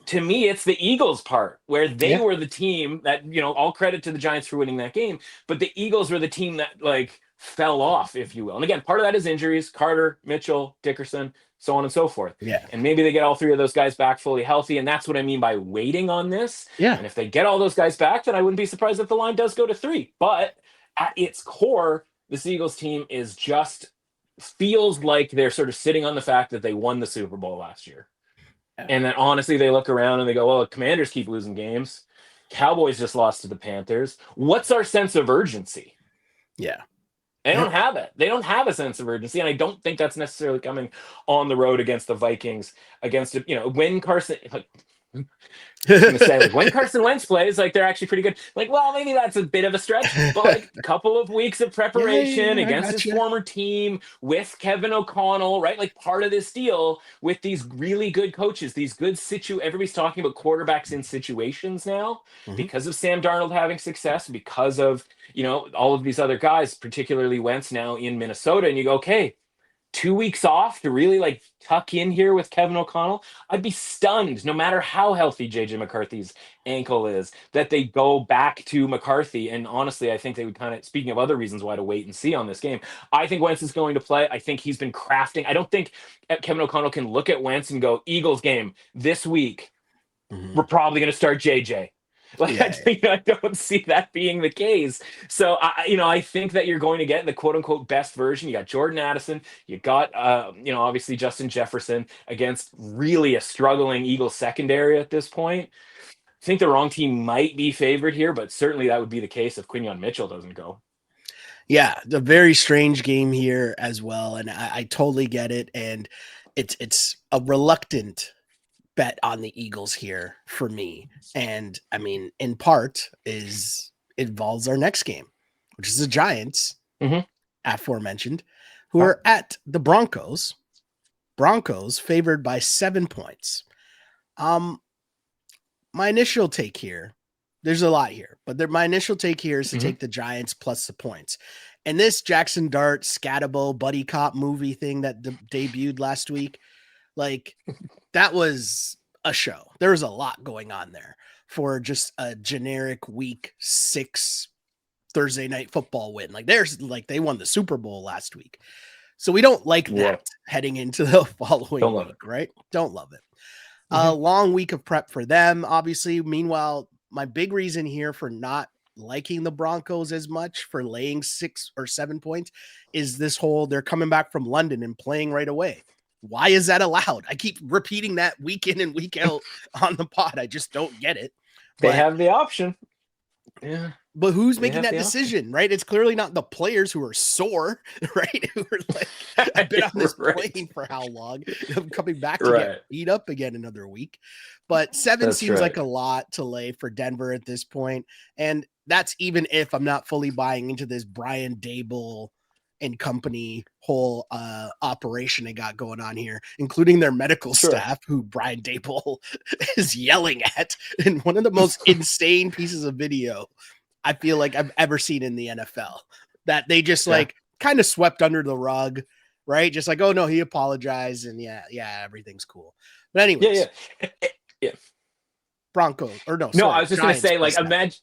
To me, it's the Eagles part where they were the team that, all credit to the Giants for winning that game, but the Eagles were the team that like fell off, if you will. And again, part of that is injuries: Carter, Mitchell, Dickerson, so on and so forth. Yeah. And maybe they get all 3 of those guys back fully healthy. And that's what I mean by waiting on this. Yeah. And if they get all those guys back, then I wouldn't be surprised if the line does go to 3. But at its core, this Eagles team is just feels like they're sort of sitting on the fact that they won the Super Bowl last year. And then honestly, they look around and they go, well, the Commanders keep losing games. Cowboys just lost to the Panthers. What's our sense of urgency? Yeah. They don't have it. They don't have a sense of urgency. And I don't think that's necessarily coming on the road against the Vikings, against, when Carson, when Carson Wentz plays, like they're actually pretty good. Like, well, maybe that's a bit of a stretch, but like a couple of weeks of preparation against his former team with Kevin O'Connell, right? Like part of this deal with these really good coaches, these good everybody's talking about quarterbacks in situations now because of Sam Darnold having success, because of, all of these other guys, particularly Wentz now in Minnesota. And you go, okay, 2 weeks off to really like tuck in here with Kevin O'Connell. I'd be stunned, no matter how healthy JJ McCarthy's ankle is, that they go back to McCarthy. And honestly, I think they would kind of, speaking of other reasons why to wait and see on this game, I think Wentz is going to play. I think he's been crafting. I don't think Kevin O'Connell can look at Wentz and go, Eagles game this week, we're probably going to start JJ. Like, I don't see that being the case. So, I think that you're going to get the quote unquote best version. You got Jordan Addison. You got, obviously Justin Jefferson against really a struggling Eagles secondary at this point. I think the wrong team might be favored here, but certainly that would be the case if Quinyon Mitchell doesn't go. Yeah, a very strange game here as well. And I totally get it. And it's a reluctant bet on the Eagles here for me. And I mean, in part involves our next game, which is the Giants, aforementioned, who are at the Broncos. Broncos favored by 7 points. My initial take here, there's a lot here, but my initial take here is to take the Giants plus the points. And this Jackson Dart, Scatabo, buddy cop movie thing that debuted last week, like that was a show. There was a lot going on there for just a generic week 6 Thursday night football win. Like they won the Super Bowl last week. So we don't like that heading into the following week, right? Don't love it. A long week of prep for them, obviously. Meanwhile, my big reason here for not liking the Broncos as much for laying 6 or 7 points is this whole, they're coming back from London and playing right away. Why is that allowed? I keep repeating that week in and week out on the pod. I just don't get it. They have the option. Yeah. But who's making that decision, right? It's clearly not the players who are sore, right? Who are like, I've been on this plane for how long? I'm coming back to get beat up again another week. But 7 seems like a lot to lay for Denver at this point. And that's even if I'm not fully buying into this Brian Dable and company whole operation they got going on here, including their medical staff, who Brian Dable is yelling at in one of the most insane pieces of video I feel like I've ever seen in the NFL, that they just like kind of swept under the rug, right? Just like, oh no, he apologized and yeah, everything's cool. But anyways, yeah. Broncos or no, I was just Giants gonna say, like, imagine.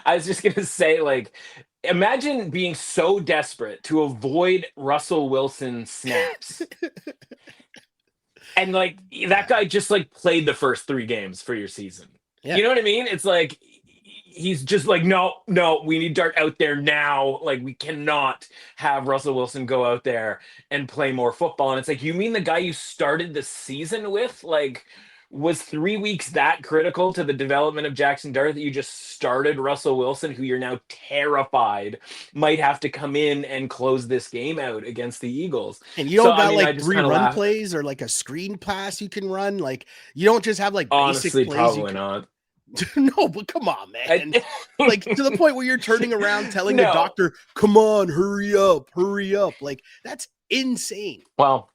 I was just gonna say, like, imagine being so desperate to avoid Russell Wilson snaps. And like that guy just like played the first 3 games for your season. You know what I mean? It's like he's just like, no, we need Dart out there now. Like, we cannot have Russell Wilson go out there and play more football. And it's like, you mean the guy you started the season with, like, was 3 weeks that critical to the development of Jackson Dart that you just started Russell Wilson, who you're now terrified might have to come in and close this game out against the Eagles? And you don't got like 3 run plays or like a screen pass you can run. Like, you don't just have like basic plays. Probably not. No, but come on, man. Like, to the point where you're turning around telling the doctor, come on, hurry up. Like, that's insane. Well,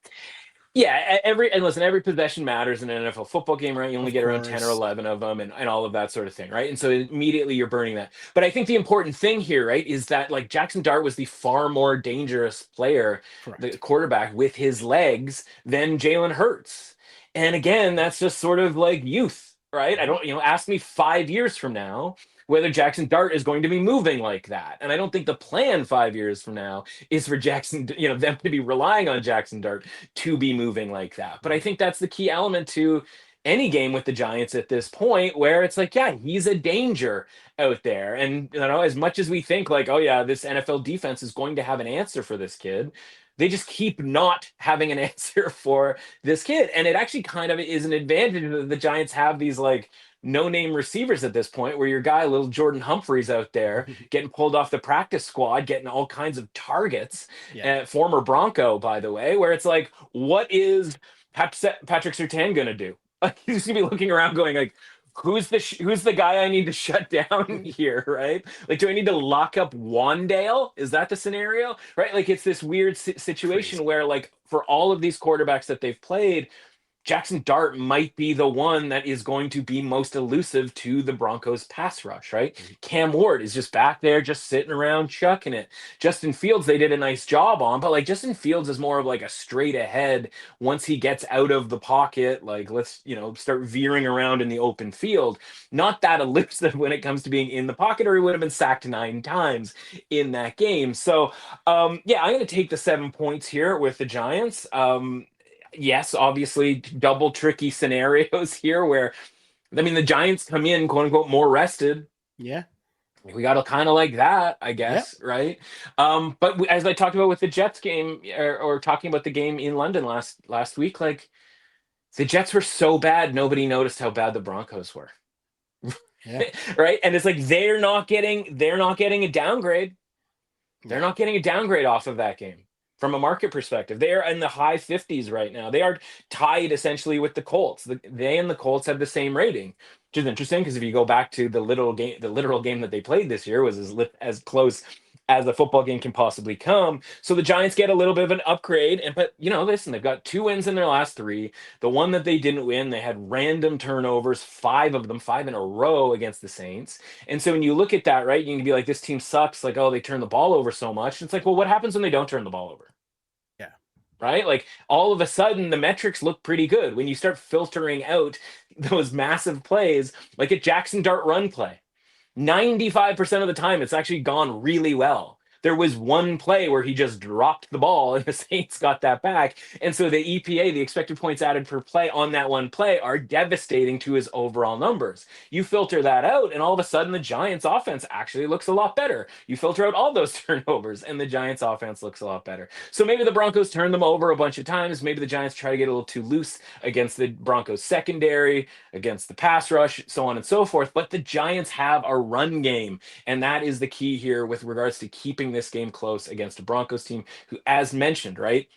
yeah, every possession matters in an NFL football game, right? You only get around 10 or 11 of them and all of that sort of thing, right? And so immediately you're burning that. But I think the important thing here, right, is that like Jackson Dart was the far more dangerous player, the quarterback, with his legs than Jalen Hurts. And again, that's just sort of like youth. Right? I don't, ask me 5 years from now whether Jackson Dart is going to be moving like that. And I don't think the plan 5 years from now is for Jackson, them to be relying on Jackson Dart to be moving like that. But I think that's the key element to any game with the Giants at this point, where it's like, yeah, he's a danger out there. And, as much as we think like, oh yeah, this NFL defense is going to have an answer for this kid, they just keep not having an answer for this kid. And it actually kind of is an advantage that the Giants have these like no-name receivers at this point, where your guy, little Jordan Humphreys, out there getting pulled off the practice squad, getting all kinds of targets. Former Bronco, by the way, where it's like, what is Patrick Surtain going to do? He's going to be looking around going like, who's the guy I need to shut down here, right? Like, do I need to lock up Wandale? Is that the scenario, right? Like, it's this weird situation where, like, for all of these quarterbacks that they've played, Jackson Dart might be the one that is going to be most elusive to the Broncos pass rush, right? Cam Ward is just back there, just sitting around chucking it. Justin Fields, they did a nice job on, but like Justin Fields is more of like a straight ahead. Once he gets out of the pocket, like, let's, start veering around in the open field. Not that elusive when it comes to being in the pocket, or he would have been sacked 9 times in that game. So, I'm going to take the 7 points here with the Giants. Yes, obviously double tricky scenarios here where, the Giants come in, quote unquote, more rested. Yeah. We got to kind of like that, I guess, right? But as I talked about with the Jets game, or talking about the game in London last week, like, the Jets were so bad, nobody noticed how bad the Broncos were. Right? And it's like they're not getting a downgrade. They're not getting a downgrade off of that game. From a market perspective, they are in the high 50s right now. They are tied essentially with the Colts. They and the Colts have the same rating, which is interesting because if you go back to the literal game that they played this year was as close as a football game can possibly come. So the Giants get a little bit of an upgrade. But listen, they've got 2 wins in their last 3. The one that they didn't win, they had random turnovers, 5 of them, 5 in a row against the Saints. And so when you look at that, right, you can be like, this team sucks. Like, oh, they turn the ball over so much. And it's like, well, what happens when they don't turn the ball over? Yeah. Right? Like, all of a sudden, the metrics look pretty good when you start filtering out those massive plays, like a Jackson Dart run play. 95% of the time, it's actually gone really well. There was one play where he just dropped the ball and the Saints got that back. And so the EPA, the expected points added per play on that one play, are devastating to his overall numbers. You filter that out, and all of a sudden the Giants offense actually looks a lot better. You filter out all those turnovers, and the Giants offense looks a lot better. So maybe the Broncos turn them over a bunch of times. Maybe the Giants try to get a little too loose against the Broncos secondary, against the pass rush, so on and so forth. But the Giants have a run game, and that is the key here with regards to keeping this game close against a Broncos team who, as mentioned, right,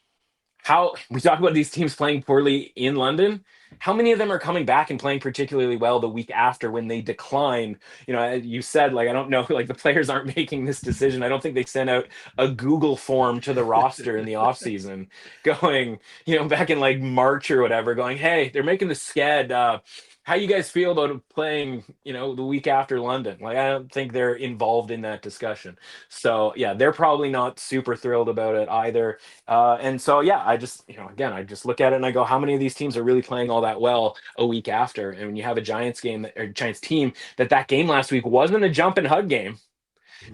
how we talk about these teams playing poorly in London, how many of them are coming back and playing particularly well the week after when they decline? You said, like, I don't know, like the players aren't making this decision. I don't think they sent out a Google form to the roster in the offseason going, back in like March or whatever, going, hey, they're making the sched. How you guys feel about playing, the week after London? Like, I don't think they're involved in that discussion. So yeah, they're probably not super thrilled about it either. And so yeah, I just, again, I just look at it and I go, how many of these teams are really playing all that well a week after? And when you have a Giants game or Giants team that game last week wasn't a jump and hug game,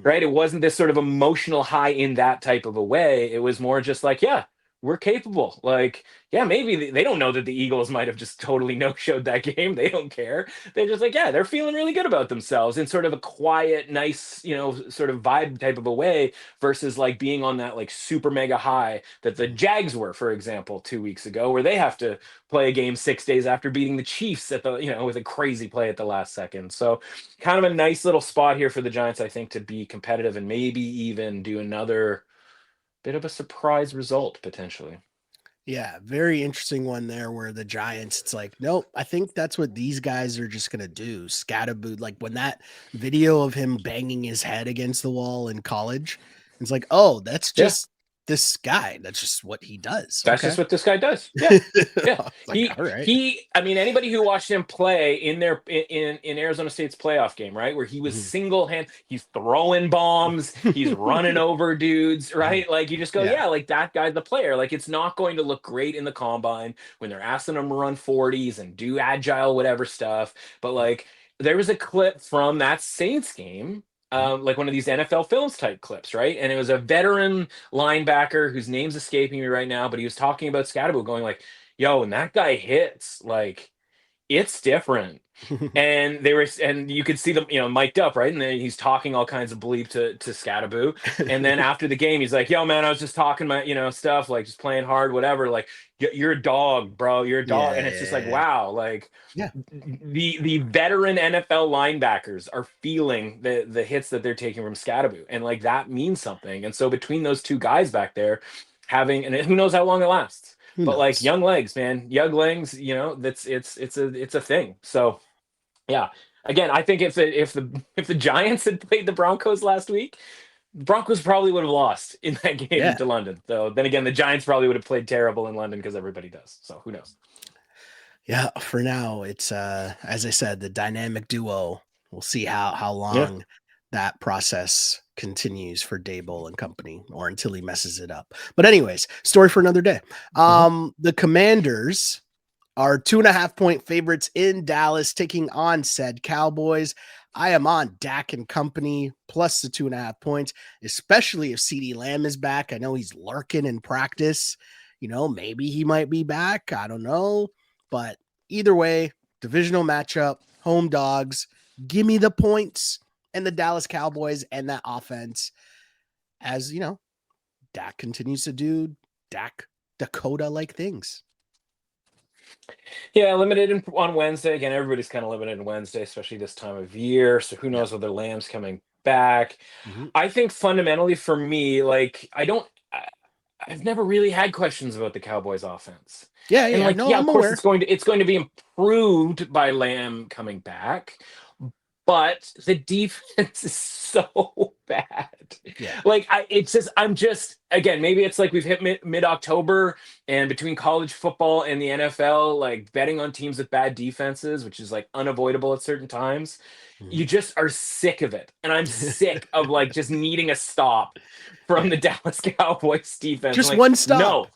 right? It wasn't this sort of emotional high in that type of a way. It was more just like, yeah, we're capable. Like, yeah, maybe they don't know that the Eagles might have just totally no-showed that game. They don't care. They're just like, yeah, they're feeling really good about themselves in sort of a quiet, nice, sort of vibe type of a way versus like being on that like super mega high that the Jags were, for example, 2 weeks ago, where they have to play a game 6 days after beating the Chiefs at the, with a crazy play at the last second. So kind of a nice little spot here for the Giants, I think, to be competitive and maybe even do another bit of a surprise result potentially. Yeah, very interesting one there where the Giants, it's like, nope, I think that's what these guys are just going to do. Scatterboot, like when that video of him banging his head against the wall in college, it's like, oh, that's Yeah. just this guy. That's just what he does. That's just what this guy does. Yeah. Yeah. Like, all right. I mean, anybody who watched him play in Arizona State's playoff game, right? Where he was single-hand, he's throwing bombs, he's running over dudes, right? Like you just go, yeah, like that guy's the player. Like it's not going to look great in the combine when they're asking him to run 40s and do agile, whatever stuff. But like there was a clip from that Saints game. Like one of these NFL Films type clips, right? And it was a veteran linebacker whose name's escaping me right now, but he was talking about Scatterbo going like, yo, when that guy hits, like, it's different. And you could see them, mic'd up, right? And then he's talking all kinds of bleep to Scatterbo. And then after the game, he's like, yo, man, I was just talking my, stuff, like just playing hard, whatever. Like, you're a dog, bro. You're a dog. Yeah, and it's just like, wow, like yeah. The veteran NFL linebackers are feeling the hits that they're taking from Scatterbo. And like that means something. And so between those two guys back there and who knows how long it lasts. But like young legs, man, young legs, it's a thing. So yeah, again, I think if the Giants had played the Broncos last week, Broncos probably would have lost in that game to London. So then again, the Giants probably would have played terrible in London because everybody does. So who knows? Yeah, for now, it's as I said, the dynamic duo. We'll see how long that process continues for Dable and company, or until he messes it up. But anyways, story for another day. The Commanders are 2.5-point favorites in Dallas, taking on said Cowboys. I am on Dak and company plus the 2.5 points, especially if CeeDee Lamb is back. I know he's lurking in practice. Maybe he might be back. I don't know. But either way, divisional matchup, home dogs, give me the points and the Dallas Cowboys and that offense. As Dak continues to do Dak Dakota-like things. Yeah, limited on Wednesday. Again, everybody's kind of limited on Wednesday, especially this time of year. So who knows whether Lamb's coming back. I think fundamentally for me, like I've never really had questions about the Cowboys offense. Yeah, and of course aware. It's going to be improved by Lamb coming back, but the defense is so bad. Yeah. I'm just again, maybe it's like we've hit mid-October, and between college football and the NFL, like betting on teams with bad defenses, which is like unavoidable at certain times, you just are sick of it. And I'm sick of like just needing a stop from the Dallas Cowboys defense. Just one stop. No.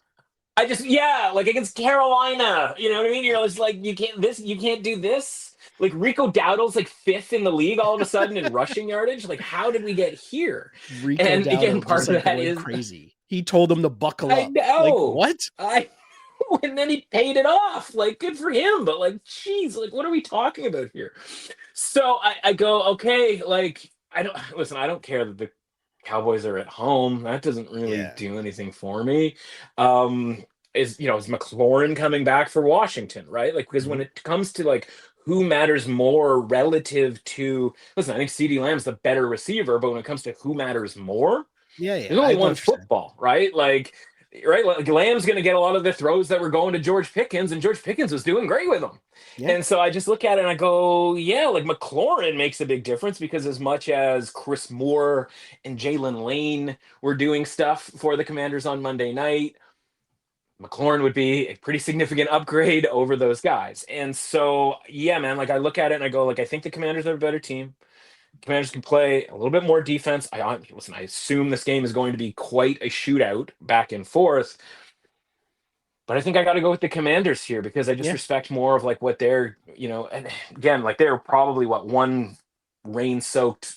Like against Carolina, you know what I mean? You're just like, you can't do this. Like Rico Dowdle's like 5th in the league all of a sudden in rushing yardage. Like, how did we get here? Rico and Dowdle again, part of that is crazy. He told him to buckle up. I know. Like, what? And then he paid it off. Like, good for him. But like, geez, like, what are we talking about here? So I go, okay, like, I don't care that the Cowboys are at home. That doesn't really do anything for me. Is McLaurin coming back for Washington, right? Like, because when it comes to like who matters more relative to, listen, I think CeeDee Lamb's the better receiver, but when it comes to who matters more, there's only one football, right? Like, right? Like Lamb's going to get a lot of the throws that were going to George Pickens, and George Pickens was doing great with them. Yeah. And so I just look at it and I go, yeah, like McLaurin makes a big difference, because as much as Chris Moore and Jalen Lane were doing stuff for the Commanders on Monday night, McLaurin would be a pretty significant upgrade over those guys. And so, yeah, man, like I look at it and I go, like, I think the Commanders are a better team. Commanders can play a little bit more defense. Listen, I assume this game is going to be quite a shootout back and forth, but I think I got to go with the Commanders here, because I just Yeah. respect more of like what they're, and again, like they're probably one rain-soaked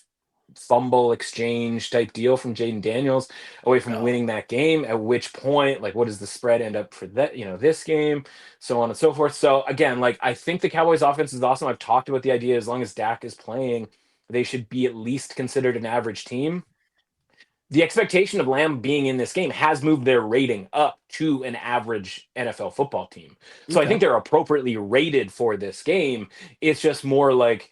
fumble exchange type deal from Jaden Daniels away from Oh, winning that game. At which point, like, what does the spread end up for that? This game, so on and so forth. So again, like I think the Cowboys' offense is awesome. I've talked about the idea, as long as Dak is playing, they should be at least considered an average team. The expectation of Lamb being in this game has moved their rating up to an average NFL football team. So I okay. think they're appropriately rated for this game. It's just more like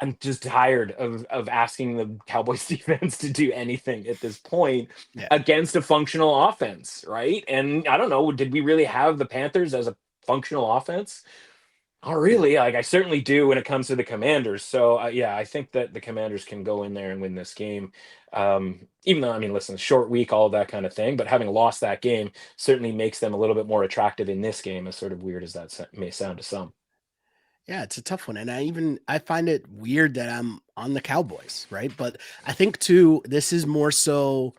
I'm just tired of asking the Cowboys defense to do anything at this point Yeah. against a functional offense, right? And I don't know, did we really have the Panthers as a functional offense? Oh, really? Like I certainly do when it comes to the Commanders. So yeah, I think that the Commanders can go in there and win this game. Even though, I mean, listen, short week, all of that kind of thing, but having lost that game certainly makes them a little bit more attractive in this game, as sort of weird as that may sound to some. Yeah, it's a tough one. And I find it weird that I'm on the Cowboys, right? But I think too, this is more so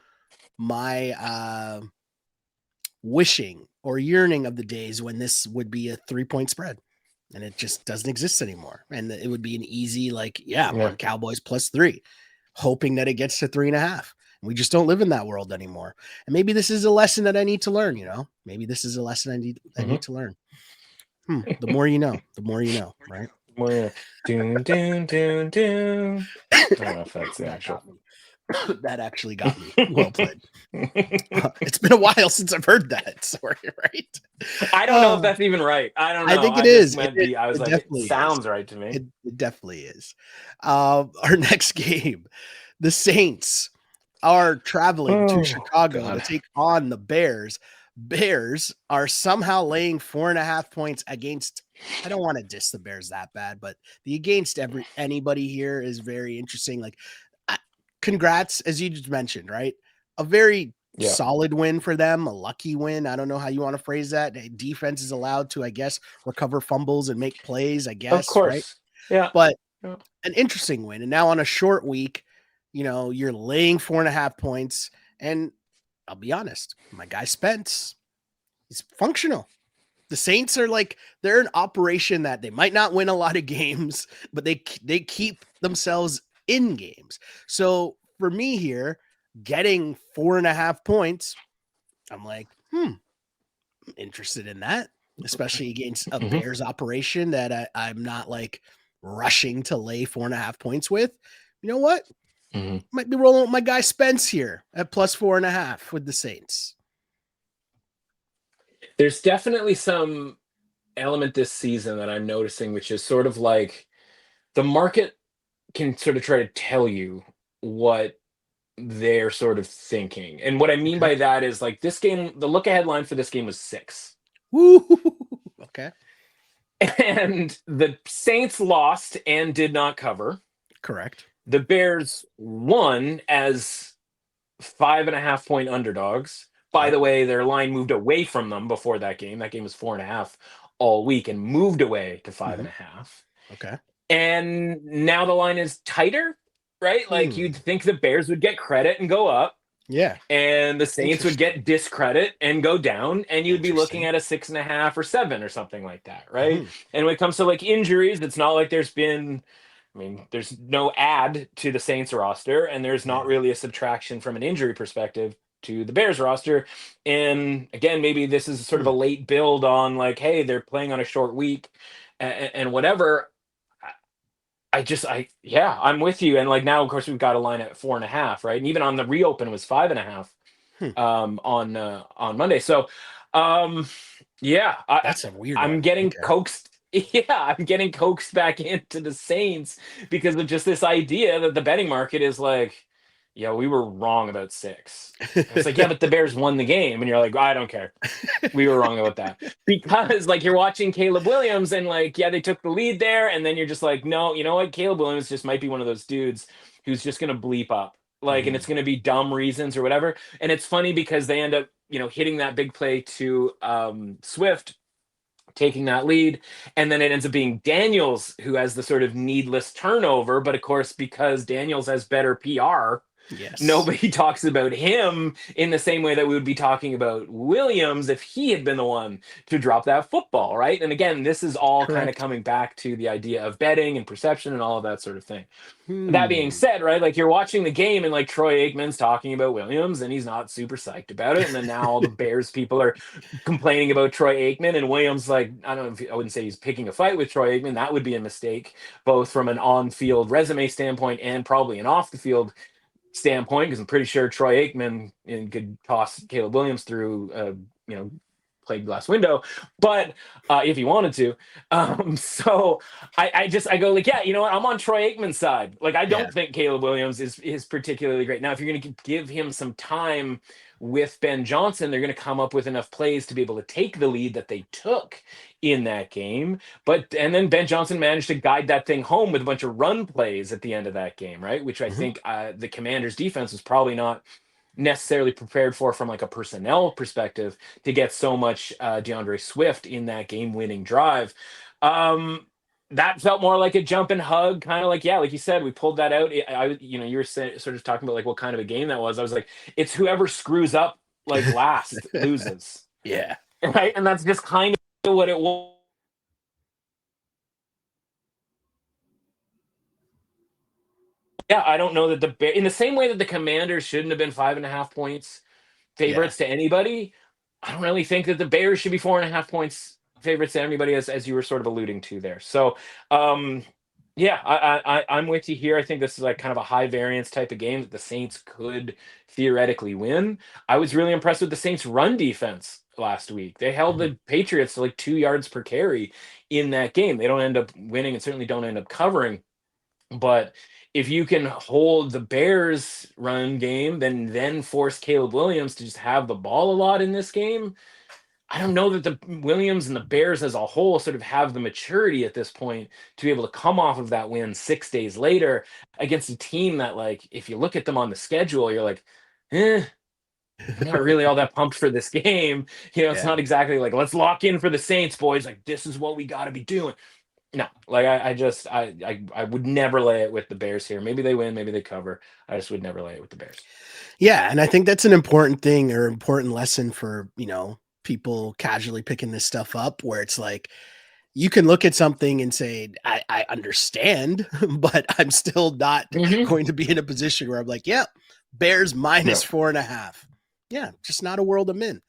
my wishing or yearning of the days when this would be a 3-point spread. And it just doesn't exist anymore. And it would be an easy, like, yeah, I'm Yeah. on Cowboys +3, hoping that it gets to 3.5. We just don't live in that world anymore. And maybe this is a lesson that I need to learn, Maybe this is a lesson I need to learn. The more you know, right? Well, yeah. Doom, doom, doom, doom. I don't know if that's the That actual. got me. That actually got me. Well played. It's been a while since I've heard that. Sorry, right? I don't know if that's even right. I don't know. I think it I just is. might be. I was It like, it definitely is. sounds right to me. It definitely is. Our next game, the Saints are traveling to Oh Chicago to God. take on the Bears. Bears are somehow laying 4.5 points against. I don't want to diss the Bears that bad, but the against anybody here is very interesting. Like, congrats, as you just mentioned, right? A very Yeah. solid win for them, a lucky win. I don't know how you want to phrase that. Defense is allowed to, I guess, recover fumbles and make plays, I Of guess, right? course. Yeah. But Yeah. an interesting win. And now on a short week, you're laying 4.5 points. And I'll be honest, my guy Spence is functional. The Saints are like, they're an operation that they might not win a lot of games, but they keep themselves in games. So for me here, getting 4.5 points, I'm like, I'm interested in that, especially against a Mhm. Bears operation that I'm not like rushing to lay 4.5 points with. You know what? Mhm. Might be rolling with my guy Spence here at +4.5 with the Saints. There's definitely some element this season that I'm noticing, which is sort of like the market can sort of try to tell you what they're sort of thinking. And what I mean Okay. by that is like this game, the look ahead line for this game was 6. Woo. Okay. And the Saints lost and did not cover. Correct. The Bears won as 5.5 point underdogs. By Yep. the way, their line moved away from them before that game. That game was 4.5 all week and moved away to 5.5. Okay. And now the line is tighter, right? Like you'd think the Bears would get credit and go up, Yeah. and the Saints would Interesting. get discredit and go down, and you'd be looking Interesting. at a 6.5 or 7 or something like that, right? Mhm. And when it comes to like injuries, it's not like there's been, I mean, there's no add to the Saints roster, and there's not Yeah. really a subtraction from an injury perspective to the Bears roster. And again, maybe this is sort of a late build on like, hey, they're playing on a short week and whatever. Yeah, I'm with you. And like now, of course, we've got a line at 4.5, right? And even on the reopen, it was 5.5 Hmm. on Monday. So, um, yeah, That's a weird I'm one. getting Okay. coaxed. Yeah, I'm getting coaxed back into the Saints because of just this idea that the betting market is like, yeah, we were wrong about 6. It's like, yeah, but the Bears won the game. And you're like, I don't care. We were wrong about that. Because like you're watching Caleb Williams and like, yeah, they took the lead there. And then you're just like, no, you know what? Caleb Williams just might be one of those dudes who's just going to bleep up. Like, and it's going to be dumb reasons or whatever. And it's funny because they end up, hitting that big play to Swift, taking that lead, and then it ends up being Daniels who has the sort of needless turnover. But of course, because Daniels has better PR, Yes. nobody talks about him in the same way that we would be talking about Williams if he had been the one to drop that football, right? And again, this is all kind of coming back to the idea of betting and perception and all of that sort of thing. That being said, right, like you're watching the game and like Troy Aikman's talking about Williams and he's not super psyched about it. And then now all the Bears people are complaining about Troy Aikman, and Williams, like, I don't know if I wouldn't say he's picking a fight with Troy Aikman. That would be a mistake, both from an on-field resume standpoint and probably an off-the-field standpoint, because I'm pretty sure Troy Aikman could toss Caleb Williams through, plate glass window, but if he wanted to. So I go like, yeah, you know what? I'm on Troy Aikman's side. Like, I don't think Caleb Williams is particularly great. Now, if you're going to give him some time with Ben Johnson, they're going to come up with enough plays to be able to take the lead that they took in that game. And then Ben Johnson managed to guide that thing home with a bunch of run plays at the end of that game, right? Which I think the Commanders defense was probably not necessarily prepared for from like a personnel perspective to get so much DeAndre Swift in that game-winning drive. That felt more like a jump and hug, kind of like, yeah, like you said, we pulled that out. You were sort of talking about like what kind of a game that was. I was like, it's whoever screws up like last loses. Yeah. Right. And that's just kind of what it was. Yeah, I don't know that in the same way that the Commanders shouldn't have been 5.5 points favorites to anybody, I don't really think that the Bears should be 4.5 points favorites to anybody, as you were sort of alluding to there. So, yeah, I'm with you here. I think this is like kind of a high variance type of game that the Saints could theoretically win. I was really impressed with the Saints' run defense last week. They held the Patriots to like 2 yards per carry in that game. They don't end up winning and certainly don't end up covering. But if you can hold the Bears run game, then force Caleb Williams to just have the ball a lot in this game, I don't know that the Williams and the Bears as a whole sort of have the maturity at this point to be able to come off of that win 6 days later against a team that, like, if you look at them on the schedule, you're like, I'm not really all that pumped for this game. It's not exactly like, let's lock in for the Saints, boys. Like, this is what we got to be doing. No, like I would never lay it with the Bears here. Maybe they win, maybe they cover. I just would never lay it with the Bears. Yeah, and I think that's an important thing or important lesson for, people casually picking this stuff up, where it's like you can look at something and say, I understand, but I'm still not going to be in a position where I'm like, yeah, Bears minus 4.5. Yeah, just not a world I'm in.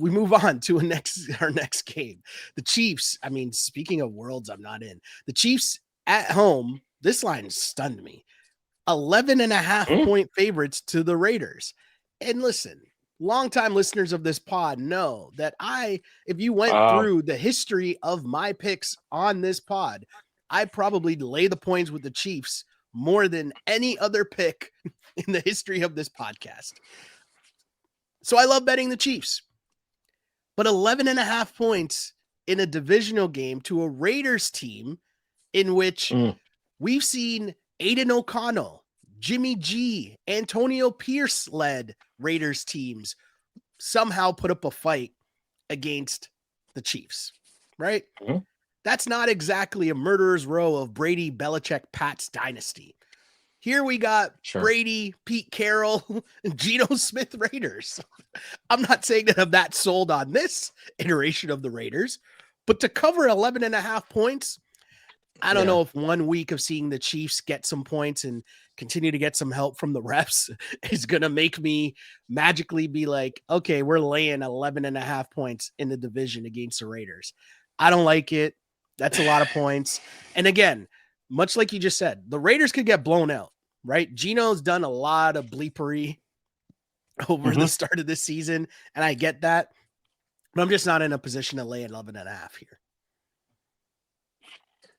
We move on to our next game. The Chiefs. I mean, speaking of worlds I'm not in, the Chiefs at home, this line stunned me. 11.5 point favorites to the Raiders. And listen, longtime listeners of this pod know that if you went through the history of my picks on this pod, I probably lay the points with the Chiefs more than any other pick in the history of this podcast. So I love betting the Chiefs. But 11.5 points in a divisional game to a Raiders team in which we've seen Aiden O'Connell, Jimmy G, Antonio Pierce led Raiders teams somehow put up a fight against the Chiefs, right? That's not exactly a murderer's row of Brady, Belichick, Pats dynasty. Here we got Brady, Pete Carroll, and Geno Smith Raiders. I'm not saying that I'm that sold on this iteration of the Raiders, but to cover 11.5 points, I don't know if 1 week of seeing the Chiefs get some points and continue to get some help from the refs is going to make me magically be like, okay, we're laying 11.5 points in the division against the Raiders. I don't like it. That's a lot of points. And again, much like you just said, the Raiders could get blown out, right? Geno's done a lot of bleepery over the start of this season, and I get that, but I'm just not in a position to lay 11.5 here.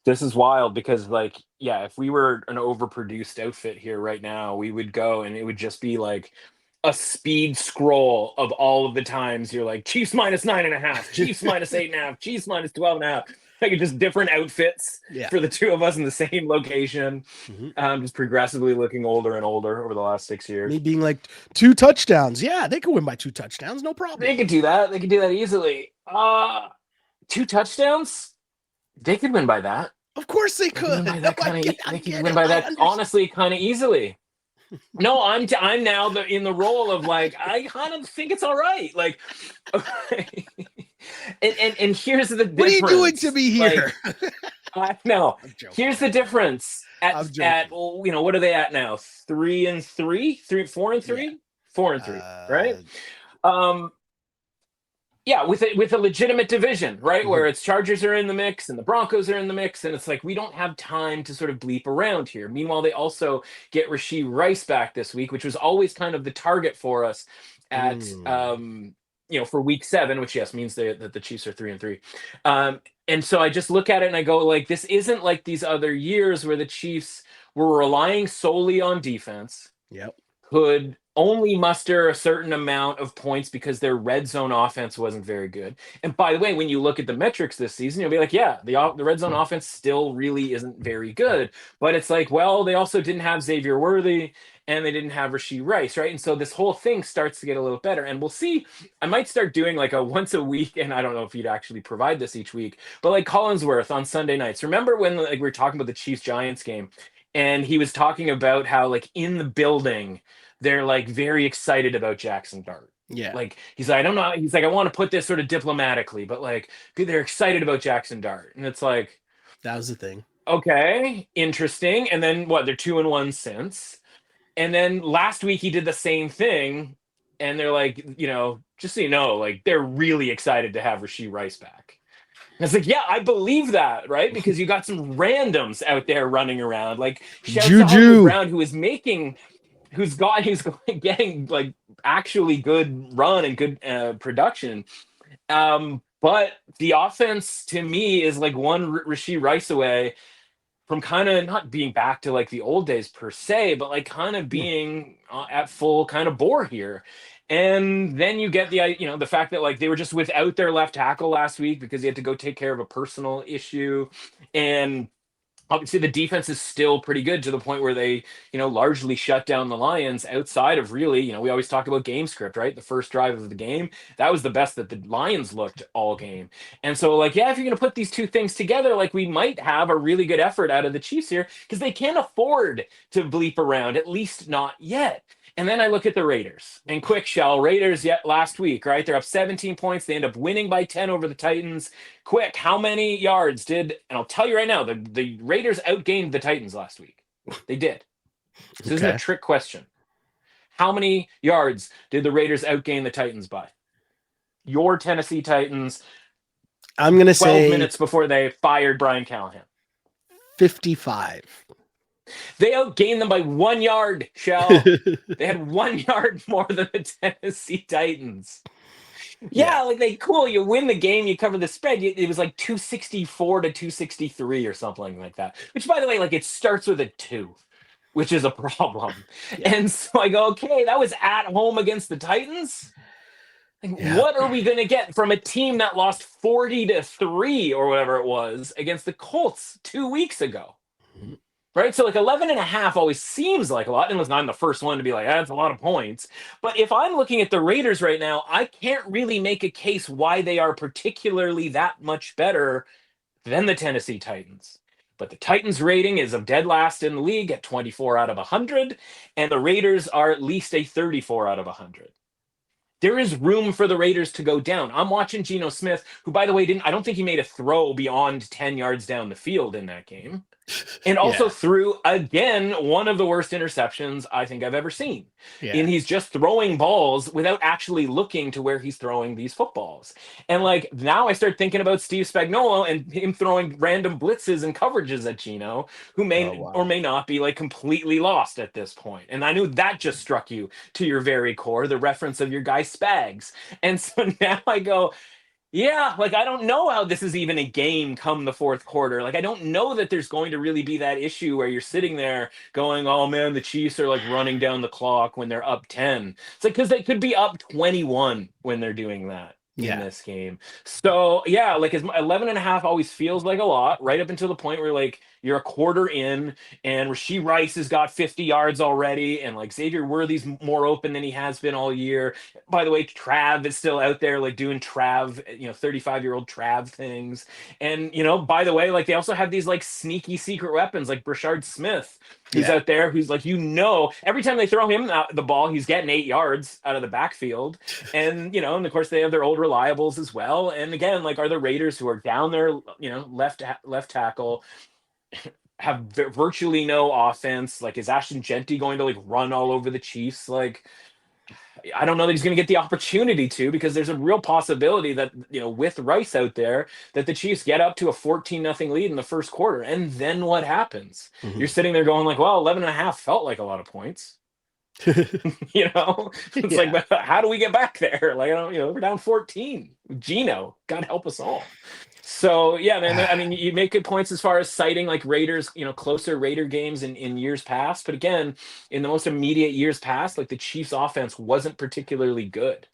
This is wild because, like, yeah, if we were an overproduced outfit here right now, we would go and it would just be like a speed scroll of all of the times you're like Chiefs minus 9.5, Chiefs minus 8.5, Chiefs minus 12.5. Like just different outfits Yeah. for the two of us in the same location. Just progressively looking older and older over the last 6 years. Me being like 2 touchdowns. Yeah, they could win by 2 touchdowns, no problem. They could do that. They could do that easily. 2 touchdowns. They could win by that. Of course they could. They could win by that honestly kind of easily. No, I'm now in the role of like I kind of think it's all right. Like, okay. and here's the difference. What are you doing to me here? Like, no, here's the difference. At what are they at now? 3-3, 4-3, 4-3, right? Yeah, with a legitimate division, right? Mm-hmm. Where it's Chargers are in the mix and the Broncos are in the mix, and it's like we don't have time to sort of bleep around here. Meanwhile, they also get Rashee Rice back this week, which was always kind of the target for us at for week 7, which means that the Chiefs are 3-3. And so I just look at it and I go like, this isn't like these other years where the Chiefs were relying solely on defense. Yep. Could only muster a certain amount of points because their red zone offense wasn't very good. And by the way, when you look at the metrics this season, you'll be like, yeah, the red zone offense still really isn't very good. But it's like, well, they also didn't have Xavier Worthy and they didn't have Rashee Rice, right? And so this whole thing starts to get a little better. And we'll see. I might start doing like a once a week, and I don't know if you'd actually provide this each week, but like Collinsworth on Sunday nights. Remember when like we were talking about the Chiefs-Giants game, and he was talking about how like in the building, they're like very excited about Jackson Dart. Yeah. Like he's like, I don't know. He's like, I want to put this sort of diplomatically, but like they're excited about Jackson Dart. And it's like, that was the thing. Okay, interesting. And then what? They're 2-1 since. And then last week he did the same thing. And they're like, just so you know, like they're really excited to have Rashee Rice back. And it's like, yeah, I believe that, right? Because you got some randoms out there running around, like Juju Brown, who's getting like actually good run and good production. But the offense to me is like one Rashee Rice away from kind of not being back to like the old days per se, but like kind of being at full kind of bore here. And then you get the fact that like they were just without their left tackle last week because he had to go take care of a personal issue. And obviously the defense is still pretty good to the point where they, largely shut down the Lions outside of really, we always talk about game script, right? The first drive of the game, that was the best that the Lions looked all game. And so like, yeah, if you're going to put these two things together, like we might have a really good effort out of the Chiefs here because they can't afford to bleep around, at least not yet. And then I look at the Raiders and quick shell Raiders last week, right? They're up 17 points. They end up winning by 10 over the Titans. Quick, how many yards and I'll tell you right now, the Raiders outgained the Titans last week. They did. This isn't a trick question. How many yards did the Raiders outgain the Titans by? Your Tennessee Titans. I'm going to say 12 minutes before they fired Brian Callahan. 55. They outgained them by 1 yard, Shell. They had 1 yard more than the Tennessee Titans. Yeah, like you win the game, you cover the spread. It was like 264 to 263 or something like that. Which, by the way, like it starts with a 2, which is a problem. Yeah. And so I go, okay, that was at home against the Titans. Like, what are we going to get from a team that lost 40-3 or whatever it was against the Colts 2 weeks ago? Mm-hmm. Right? So like 11.5 always seems like a lot. And I'm the first one to be like, that's a lot of points. But if I'm looking at the Raiders right now, I can't really make a case why they are particularly that much better than the Tennessee Titans. But the Titans rating is of dead last in the league at 24 out of 100. And the Raiders are at least a 34 out of 100. There is room for the Raiders to go down. I'm watching Geno Smith, who, by the way, I don't think he made a throw beyond 10 yards down the field in that game. And also threw, again, one of the worst interceptions I think I've ever seen. Yeah. And he's just throwing balls without actually looking to where he's throwing these footballs. And like now I start thinking about Steve Spagnuolo and him throwing random blitzes and coverages at Geno, who may or may not be like completely lost at this point. And I knew that just struck you to your very core, the reference of your guy Spags. And so now I go, Yeah, like I don't know how this is even a game come the fourth quarter. Like I don't know that there's going to really be that issue where you're sitting there going, "Oh man, the Chiefs are like running down the clock when they're up 10." It's like cuz they could be up 21 when they're doing that in Yeah. this game. So, yeah, like 11 and a half always feels like a lot right up until the point where like you're a quarter in and Rashee Rice has got 50 yards already and like Xavier Worthy's more open than he has been all year. By the way, Trav is still out there like doing Trav, 35-year-old Trav things. And, by the way, like they also have these like sneaky secret weapons like Brashard Smith, who's Yeah. out there, who's like, every time they throw him the ball, he's getting 8 yards out of the backfield. And of course they have their old reliables as well. And again, like are the Raiders who are down there, left tackle, have virtually no offense. Like, is Ashton Genty going to like run all over the Chiefs? Like, I don't know that he's going to get the opportunity to, because there's a real possibility that, with Rice out there, that the Chiefs get up to a 14-0 lead in the first quarter. And then what happens? You're sitting there going like, well, 11 and a half felt like a lot of points. It's Yeah. like, but how do we get back there? Like, I don't, we're down 14. Gino, God help us all. So yeah, man. I mean, you make good points as far as citing like Raiders, closer Raider games in years past. But again, in the most immediate years past, like the Chiefs' offense wasn't particularly good.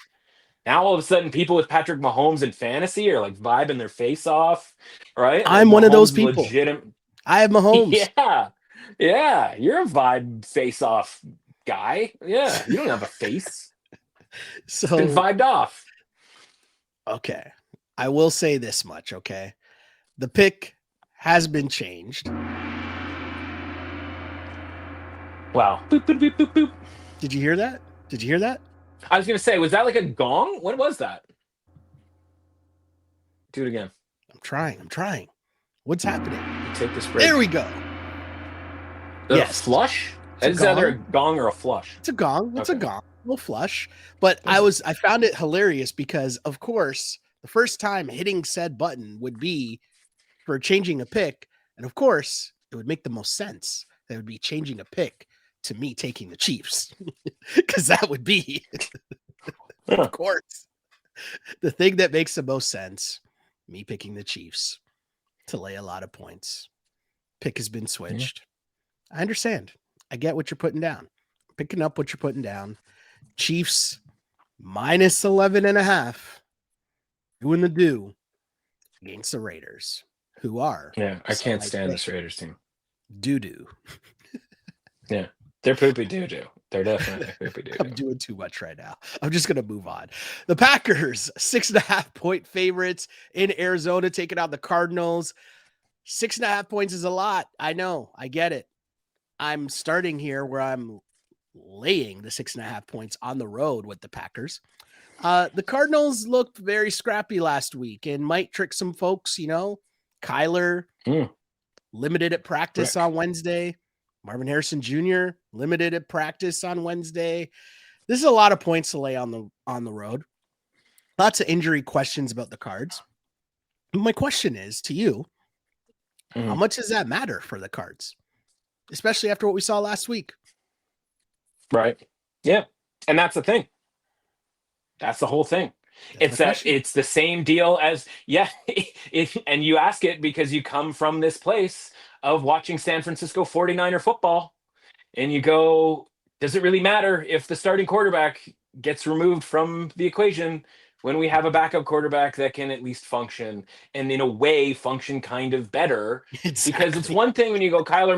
Now all of a sudden, people with Patrick Mahomes in fantasy are like vibing their face off, right? Like I'm one of Mahomes those is people. legitimate. I have Mahomes. Yeah, yeah, you're a vibe face off guy. Yeah, you don't have a face. It's been So, vibed off. okay. I will say this much, okay? The pick has been changed. Wow. Boop, boop, boop, boop, boop. Did you hear that? Did you hear that? I was gonna say, was that like a gong? What was that? Do it again. I'm trying. What's happening? Take this break. There we go. Yes. Flush? Is either a gong or a flush? It's a gong. It's a gong. No flush. But I found it hilarious because, of course, the first time hitting said button would be for changing a pick. And of course, it would make the most sense. That would be changing a pick to me taking the Chiefs. Because that would be, of course, the thing that makes the most sense. Me picking the Chiefs to lay a lot of points. Pick has been switched. I understand. I get what you're putting down. Picking up what you're putting down. Chiefs minus 11 and a half. Doing the do against the Raiders, who are. Yeah, I can't stand this Raiders team. Doo-doo. Yeah, they're poopy doo-doo. They're definitely poopy doo-doo. I'm doing too much right now. I'm just going to move on. The Packers, 6.5 point favorites in Arizona, taking out the Cardinals. 6.5 points is a lot. I know. I get it. I'm starting here where I'm laying the 6.5 points on the road with the Packers. The Cardinals looked very scrappy last week and might trick some folks, Kyler limited at practice on Wednesday. Marvin Harrison Jr. limited at practice on Wednesday. This is a lot of points to lay on the road. Lots of injury questions about the Cards. My question is to you, how much does that matter for the Cards? Especially after what we saw last week. Right. Yeah. And that's the thing. That's the whole thing. It's the same deal as, and you ask it because you come from this place of watching San Francisco 49er football and you go, does it really matter if the starting quarterback gets removed from the equation when we have a backup quarterback that can at least function and in a way function kind of better? Exactly. Because it's one thing when you go Kyler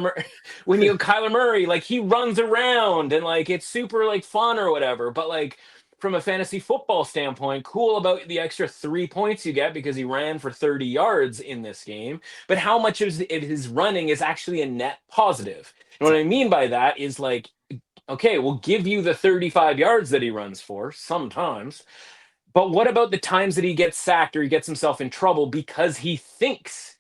Murray, like he runs around and like it's super like fun or whatever, but like from a fantasy football standpoint, cool about the extra 3 points you get because he ran for 30 yards in this game, but how much of his running is actually a net positive? And what I mean by that is like, okay, we'll give you the 35 yards that he runs for sometimes, but what about the times that he gets sacked or he gets himself in trouble because he thinks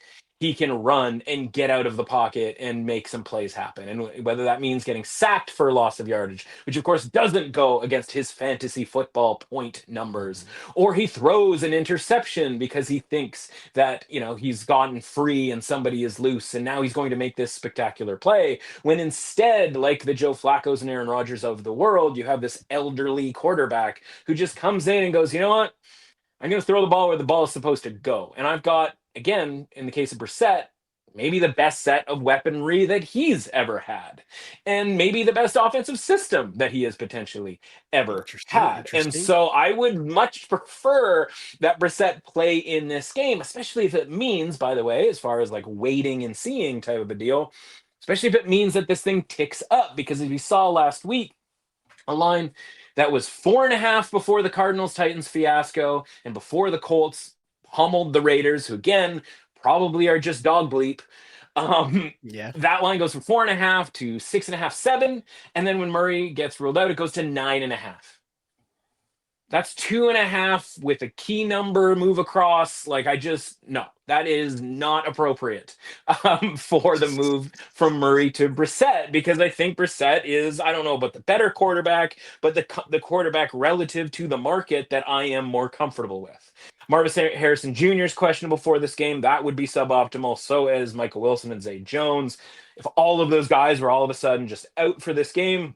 he can run and get out of the pocket and make some plays happen? And whether that means getting sacked for loss of yardage, which of course doesn't go against his fantasy football point numbers, or he throws an interception because he thinks that, he's gotten free and somebody is loose and now he's going to make this spectacular play, when instead, like the Joe Flacco's and Aaron Rodgers of the world, you have this elderly quarterback who just comes in and goes, you know what? I'm going to throw the ball where the ball is supposed to go. And I've got, again, in the case of Brissett, maybe the best set of weaponry that he's ever had, and maybe the best offensive system that he has potentially ever had. And so I would much prefer that Brissett play in this game, especially if it means, by the way, as far as like waiting and seeing type of a deal, especially if it means that this thing ticks up, because as we saw last week, a line that was 4.5 before the Cardinals-Titans fiasco and before the Colts pummeled the Raiders, who again probably are just dog bleep. That line goes from 4.5 to 6.5, 7, and then when Murray gets ruled out, it goes to 9.5. That's 2.5 with a key number move across. Like, no, that is not appropriate for the move from Murray to Brissett, because I think Brissett is, I don't know about the better quarterback, but the quarterback relative to the market that I am more comfortable with. Marvin Harrison Jr. is questionable for this game. That would be suboptimal. So is Michael Wilson and Zay Jones. If all of those guys were all of a sudden just out for this game,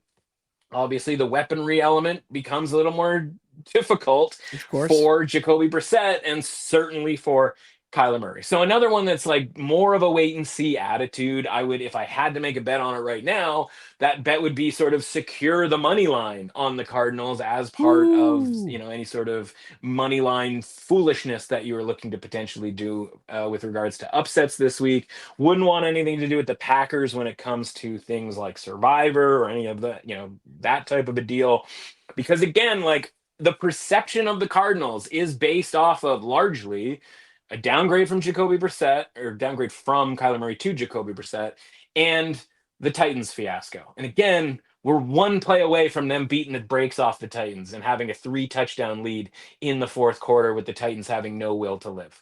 obviously the weaponry element becomes a little more difficult for Jacoby Brissett and certainly for Kyler Murray. So another one that's like more of a wait and see attitude. I would, if I had to make a bet on it right now, that bet would be sort of secure the money line on the Cardinals as part of, any sort of money line foolishness that you were looking to potentially do with regards to upsets this week. Wouldn't want anything to do with the Packers when it comes to things like Survivor or any of the, that type of a deal. Because again, like, the perception of the Cardinals is based off of largely a downgrade from Jacoby Brissett, or downgrade from Kyler Murray to Jacoby Brissett, and the Titans fiasco. And again, we're one play away from them beating the brakes off the Titans and having a 3-touchdown lead in the fourth quarter, with the Titans having no will to live.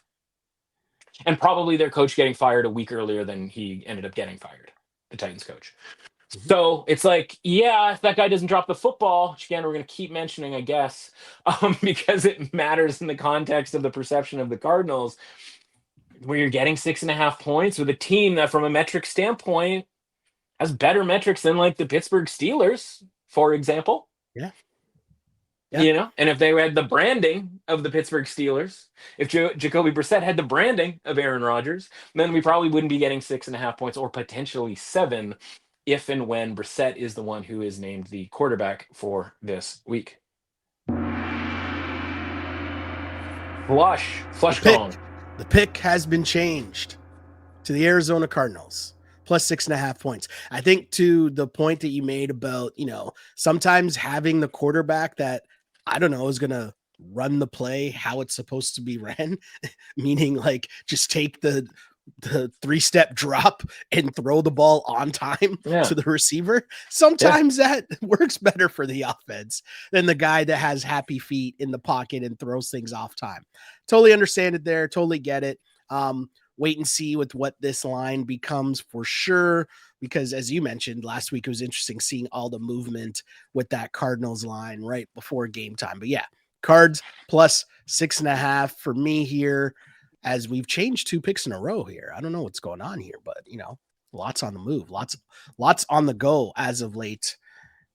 And probably their coach getting fired a week earlier than he ended up getting fired, the Titans coach. So it's like, yeah, if that guy doesn't drop the football, which again, we're going to keep mentioning, I guess, because it matters in the context of the perception of the Cardinals, where you're getting 6.5 points with a team that from a metric standpoint has better metrics than like the Pittsburgh Steelers, for example. Yeah. And if they had the branding of the Pittsburgh Steelers, if Jacoby Brissett had the branding of Aaron Rodgers, then we probably wouldn't be getting 6.5 points, or potentially 7, if and when Brissett is the one who is named the quarterback for this week. Flush Kong. The pick has been changed to the Arizona Cardinals, plus 6.5 points. I think to the point that you made about, sometimes having the quarterback that, I don't know, is going to run the play how it's supposed to be ran, meaning like just take the 3-step drop and throw the ball on time to the receiver. Sometimes that works better for the offense than the guy that has happy feet in the pocket and throws things off time. Totally understand it there. Totally get it. Wait and see with what this line becomes for sure, because as you mentioned last week, it was interesting seeing all the movement with that Cardinals line right before game time. But yeah, Cards plus 6.5 for me here, as we've changed 2 picks in a row here. I don't know what's going on here, but lots on the move, lots on the go as of late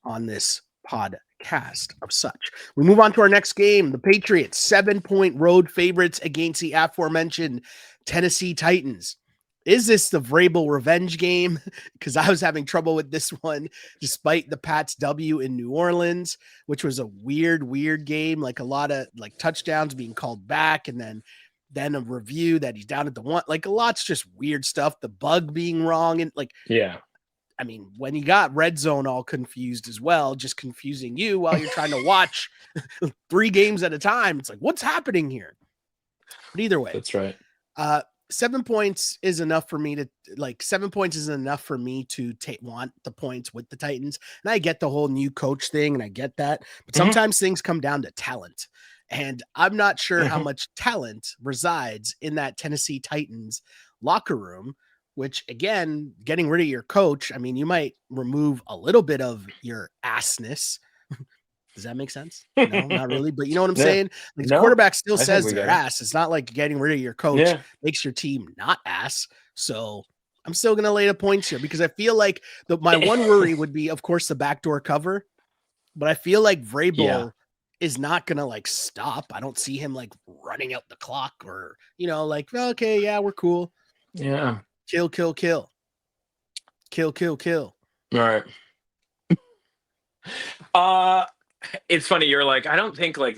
on this podcast of such. We move on to our next game. The Patriots 7-point road favorites against the aforementioned Tennessee Titans. Is this the Vrabel revenge game? Because I was having trouble with this one, despite the Pats W in New Orleans, which was a weird game. Like a lot of like touchdowns being called back, and then a review that he's down at the 1. Like a lot's just weird stuff. The bug being wrong, and I mean, when you got red zone all confused as well, just confusing you while you're trying to watch 3 games at a time. It's like, what's happening here? But either way, that's right. 7 points is enough for me to 7 points is enough for me to want the points with the Titans. And I get the whole new coach thing, and I get that, but sometimes things come down to talent. And I'm not sure how much talent resides in that Tennessee Titans locker room, which again, getting rid of your coach, I mean, you might remove a little bit of your assness. Does that make sense? No, not really. But you know what I'm saying? Like the quarterback still says they're ass. It's not like getting rid of your coach makes your team not ass. So I'm still going to lay the points here, because I feel like my one worry would be, of course, the backdoor cover. But I feel like Vrabel is not gonna like stop. I don't see him like running out the clock or like, okay, yeah, we're cool. Yeah. Kill, kill, kill. Kill, kill, kill. All right. It's funny. You're like, I don't think like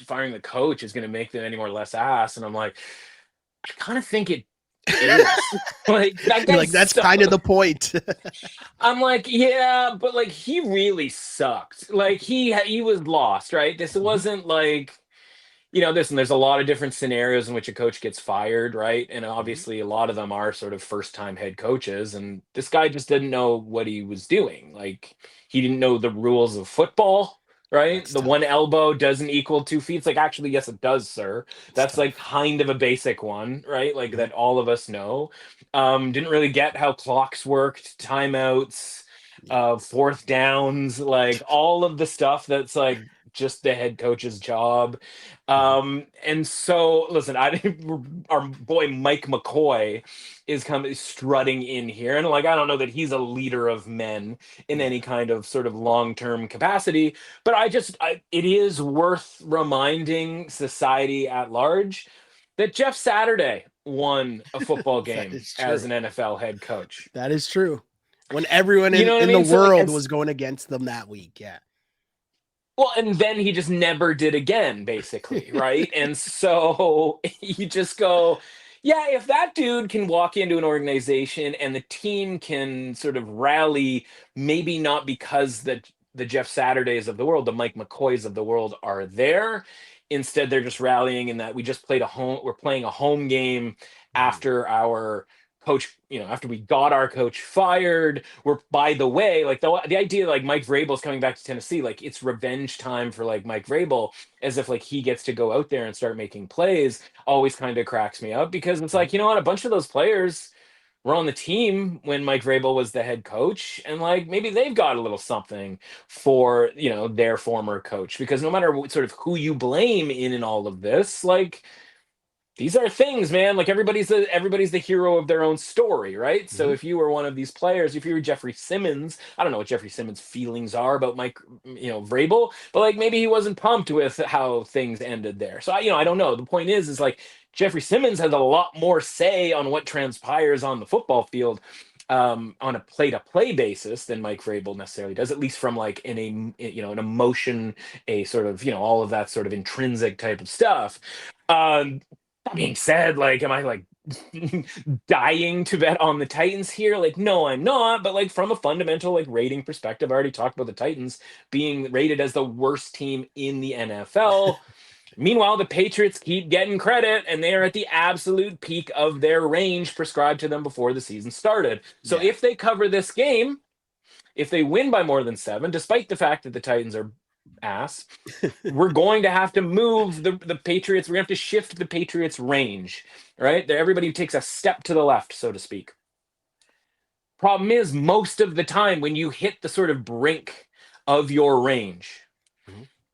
firing the coach is going to make them any more or less ass. And I'm like, I kind of think it is. Like that guy. Like that's kind of the point. I'm like, yeah, but like he really sucked. Like he was lost, right? This wasn't like there's a lot of different scenarios in which a coach gets fired, right? And obviously a lot of them are sort of first time head coaches. And this guy just didn't know what he was doing. Like he didn't know the rules of football, right? That's The tough. one elbow doesn't equal 2 feet. It's like, actually, yes, it does, sir. That's like kind of a basic one, right? Like that all of us know. Didn't really get how clocks worked, timeouts, fourth downs, like all of the stuff that's like just the head coach's job. And so listen, our boy Mike McCoy is coming strutting in here, and like I don't know that he's a leader of men in any kind of sort of long-term capacity, but it is worth reminding society at large that Jeff Saturday won a football game as an NFL head coach. That is true. When everyone You know what I in the mean? So, world was going against them that week, yeah. Well, and then he just never did again, basically, right? And so you just go, yeah, if that dude can walk into an organization and the team can sort of rally, maybe not because the Jeff Saturdays of the world, the Mike McCoys of the world are there. Instead, they're just rallying in that we're playing a home game after our coach, after we got our coach fired. By the way, like the idea like Mike Vrabel's coming back to Tennessee, like it's revenge time for like Mike Vrabel, as if like he gets to go out there and start making plays, always kind of cracks me up, because it's like, what, a bunch of those players were on the team when Mike Vrabel was the head coach, and like maybe they've got a little something for their former coach, because no matter what, sort of who you blame in all of this, like these are things, man. Like everybody's the hero of their own story, right? So if you were one of these players, if you were Jeffrey Simmons, I don't know what Jeffrey Simmons' feelings are about Mike, Vrabel, but like maybe he wasn't pumped with how things ended there. So I don't know. The point is like Jeffrey Simmons has a lot more say on what transpires on the football field, on a play-to-play basis than Mike Vrabel necessarily does, at least from like an emotion, a sort of all of that sort of intrinsic type of stuff. That being said, like, am I like dying to bet on the Titans here? Like, no, I'm not. But like from a fundamental like rating perspective, I already talked about the Titans being rated as the worst team in the NFL. Meanwhile, the Patriots keep getting credit, and they are at the absolute peak of their range prescribed to them before the season started. So if they cover this game, if they win by more than 7, despite the fact that the Titans are ass, we're going to have to move the Patriots. We're going to have to shift the Patriots' range, right? Everybody takes a step to the left, so to speak. Problem is, most of the time when you hit the sort of brink of your range,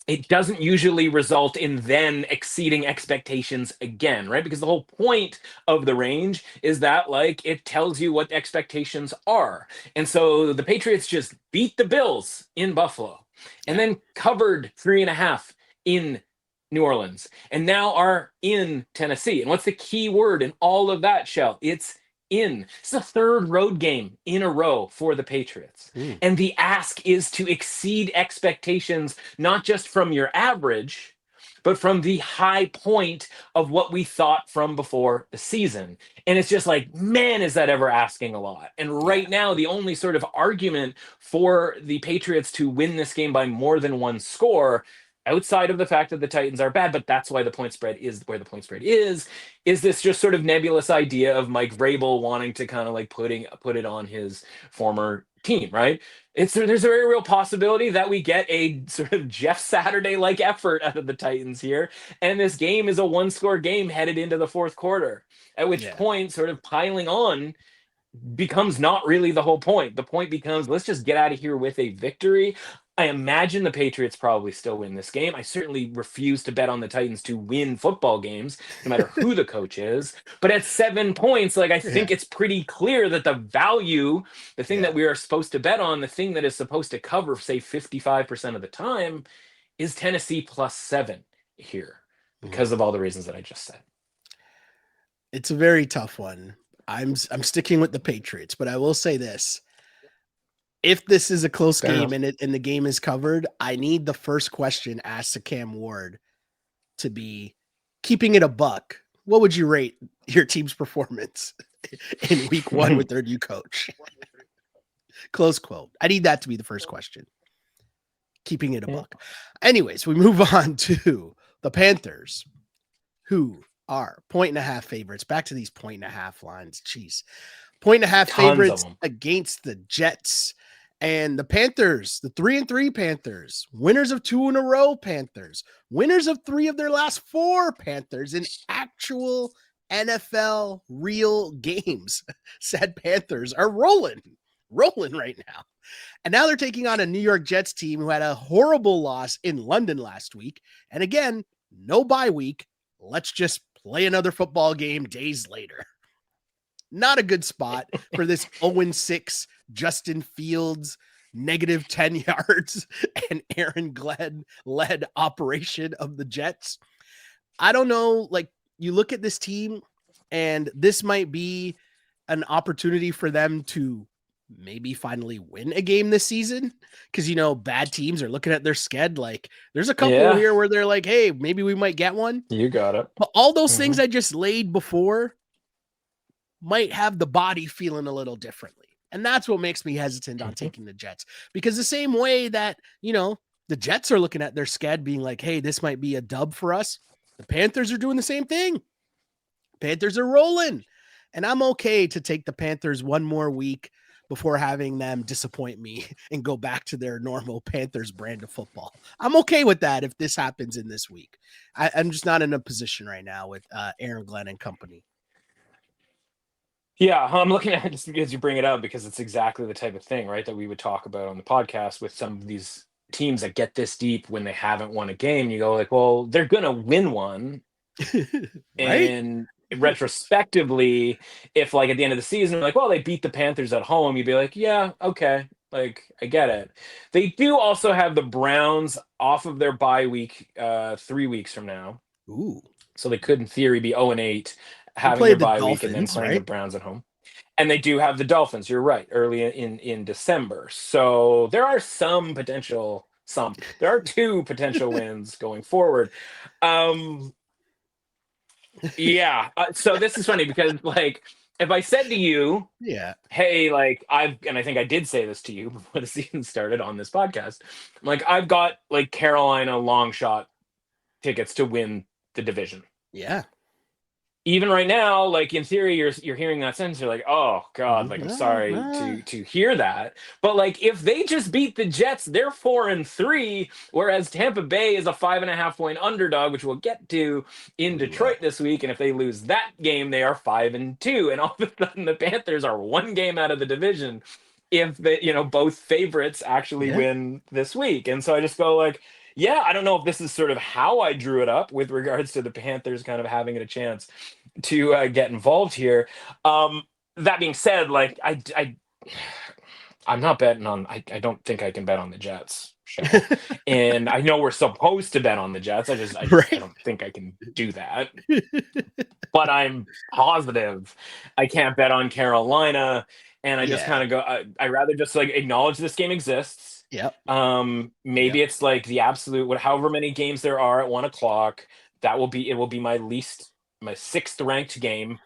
it doesn't usually result in then exceeding expectations again, right? Because the whole point of the range is that like it tells you what the expectations are. And so the Patriots just beat the Bills in Buffalo and then covered 3.5 in New Orleans and now are in Tennessee. And what's the key word in all of that, Shell? It's in. It's the 3rd road game in a row for the Patriots. And the ask is to exceed expectations, not just from your average, but from the high point of what we thought from before the season. And it's just like, man, is that ever asking a lot? And right now, the only sort of argument for the Patriots to win this game by more than 1 score, outside of the fact that the Titans are bad, but that's why the point spread is where the point spread is this just sort of nebulous idea of Mike Vrabel wanting to kind of like put it on his former team, right? There's a very real possibility that we get a sort of Jeff Saturday-like effort out of the Titans here, and this game is a 1-score game headed into the 4th quarter, at which point sort of piling on becomes not really the whole point. The point becomes, let's just get out of here with a victory. I imagine the Patriots probably still win this game. I certainly refuse to bet on the Titans to win football games, no matter who the coach is. But at 7 points, like I think it's pretty clear that the value, the thing that we are supposed to bet on, the thing that is supposed to cover, say, 55% of the time, is Tennessee +7 here because of all the reasons that I just said. It's a very tough one. I'm sticking with the Patriots, but I will say this. If this is a close game and the game is covered, I need the first question asked to Cam Ward to be, keeping it a buck, what would you rate your team's performance in week 1 with their new coach? Close quote. I need that to be the first question. Keeping it a buck. Anyways, we move on to the Panthers, who are 1.5 favorites. Back to these 1.5 lines. Jeez. 1.5 favorites against the Jets. And the Panthers, the 3-3 Panthers, winners of 2 in a row Panthers, winners of 3 of their last 4 Panthers in actual NFL real games. Said Panthers are rolling right now. And now they're taking on a New York Jets team who had a horrible loss in London last week. And again, no bye week. Let's just play another football game days later. Not a good spot for this 0-6 Justin Fields, -10 yards, and Aaron Glenn led operation of the Jets. I don't know. Like, you look at this team, and this might be an opportunity for them to maybe finally win a game this season. Because, bad teams are looking at their schedule. Like, there's a couple here where they're like, hey, maybe we might get one. You got it. But all those things I just laid before might have the body feeling a little differently. And that's what makes me hesitant on taking the Jets. Because the same way that, the Jets are looking at their sched being like, hey, this might be a dub for us. The Panthers are doing the same thing. Panthers are rolling. And I'm okay to take the Panthers one more week before having them disappoint me and go back to their normal Panthers brand of football. I'm okay with that if this happens in this week. I'm just not in a position right now with Aaron Glenn and company. Yeah, I'm looking at it just because you bring it up, because it's exactly the type of thing, right, that we would talk about on the podcast with some of these teams that get this deep when they haven't won a game. You go like, well, they're going to win one. Right? And retrospectively, if like at the end of the season, like, well, they beat the Panthers at home, you'd be like, yeah, okay. Like, I get it. They do also have the Browns off of their bye week 3 weeks from now. Ooh. So they could, in theory, be 0-8, having their bye week and then playing the Browns at home. And they do have the Dolphins, you're right, early in December. So there are there are 2 potential wins going forward. Yeah. So this is funny because, like, if I said to you, hey, like, I think I did say this to you before the season started on this podcast, like, I've got like Carolina long shot tickets to win the division. Yeah. Even right now, like, in theory, you're hearing that sentence, you're like, oh God, like, I'm sorry to hear that. But like, if they just beat the Jets, they're 4-3, whereas Tampa Bay is a 5.5-point underdog, which we'll get to in Detroit this week. And if they lose that game, they are 5-2. And all of a sudden the Panthers are 1 game out of the division if both favorites actually win this week. And so I just go like, yeah, I don't know if this is sort of how I drew it up with regards to the Panthers kind of having a chance to get involved here. That being said, like, I'm not betting on. I don't think I can bet on the Jets. And I know we're supposed to bet on the Jets. I don't think I can do that. But I'm positive I can't bet on Carolina. And I just kind of go. I rather just like acknowledge this game exists. Yep. Maybe it's like the absolute, however many games there are at 1:00. It will be my 6th ranked game.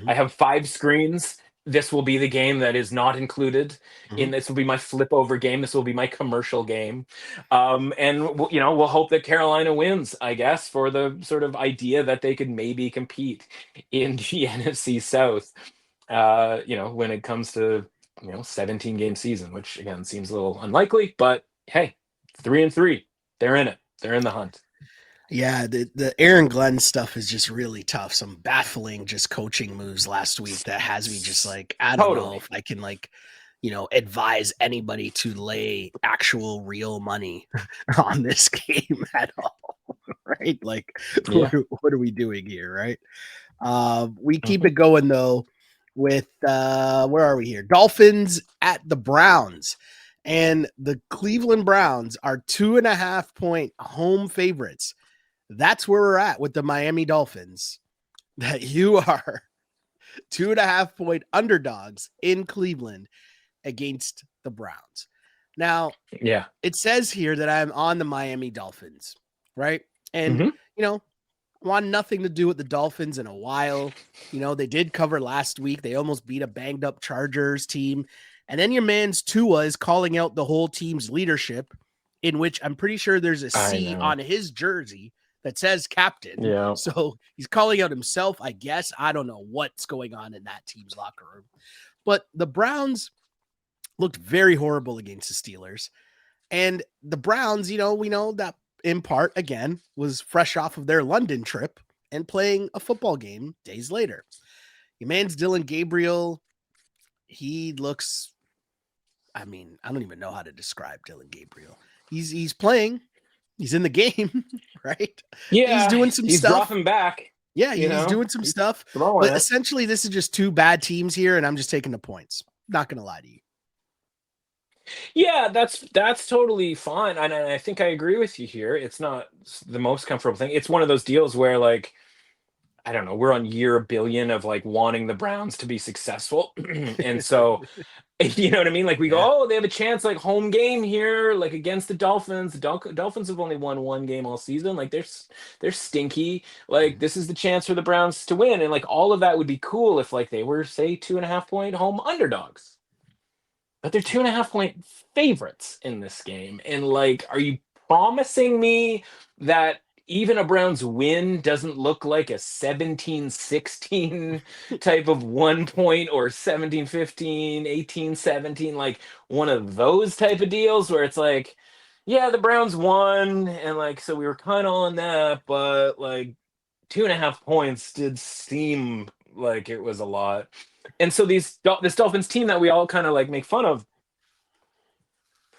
I have 5 screens. This will be the game that is not included in this. Will be my flip over game. This will be my commercial game. And we'll hope that Carolina wins, I guess, for the sort of idea that they could maybe compete in the NFC South. When it comes to 17-game season, which again seems a little unlikely, but hey, 3-3, they're in it. They're in the hunt. Yeah, the Aaron Glenn stuff is just really tough. Some baffling just coaching moves last week that has me just like, I don't know if I can advise anybody to lay actual real money on this game at all. Right? Like, what are we doing here? Right? We keep it going though with where are we here? Dolphins at the Browns. And the Cleveland Browns are 2.5-point home favorites. That's where we're at with the Miami Dolphins. That you are 2.5-point underdogs in Cleveland against the Browns. Now, Yeah. it says here that I'm on the Miami Dolphins, right? And, want nothing to do with the Dolphins in a while. They did cover last week. They almost beat a banged up Chargers team. And then your man's Tua is calling out the whole team's leadership, in which I'm pretty sure there's a C on his jersey that says captain. Yeah. So he's calling out himself, I guess. I don't know what's going on in that team's locker room. But the Browns looked very horrible against the Steelers. And the Browns, we know that in part, again, was fresh off of their London trip and playing a football game days later. Your man's Dylan Gabriel. He looks, I don't even know how to describe Dylan Gabriel. He's playing. He's in the game, right? Yeah. He's doing some stuff. He's dropping back. Yeah, he's doing some stuff. But essentially, this is just two bad teams here, and I'm just taking the points. Not going to lie to you. Yeah, that's totally fine. And I think I agree with you here. It's not the most comfortable thing. It's one of those deals where, like, I don't know, we're on year a billion of like wanting the Browns to be successful. And so, you know what I mean? Like we go, oh, they have a chance, like home game here, like against the Dolphins. The Dolphins have only won one game all season. Like they're stinky. Like this is the chance for the Browns to win. And like all of that would be cool if like they were, say, 2.5-point home underdogs. But they're 2.5-point favorites in this game. And like, are you promising me that even a Browns win doesn't look like a 17-16 type of 1 point or 17-15, 18-17, like one of those type of deals where it's like, yeah, the Browns won. And like, so we were kind of on that, but like 2.5 points did seem like it was a lot. And so this Dolphins team that we all kind of like make fun of,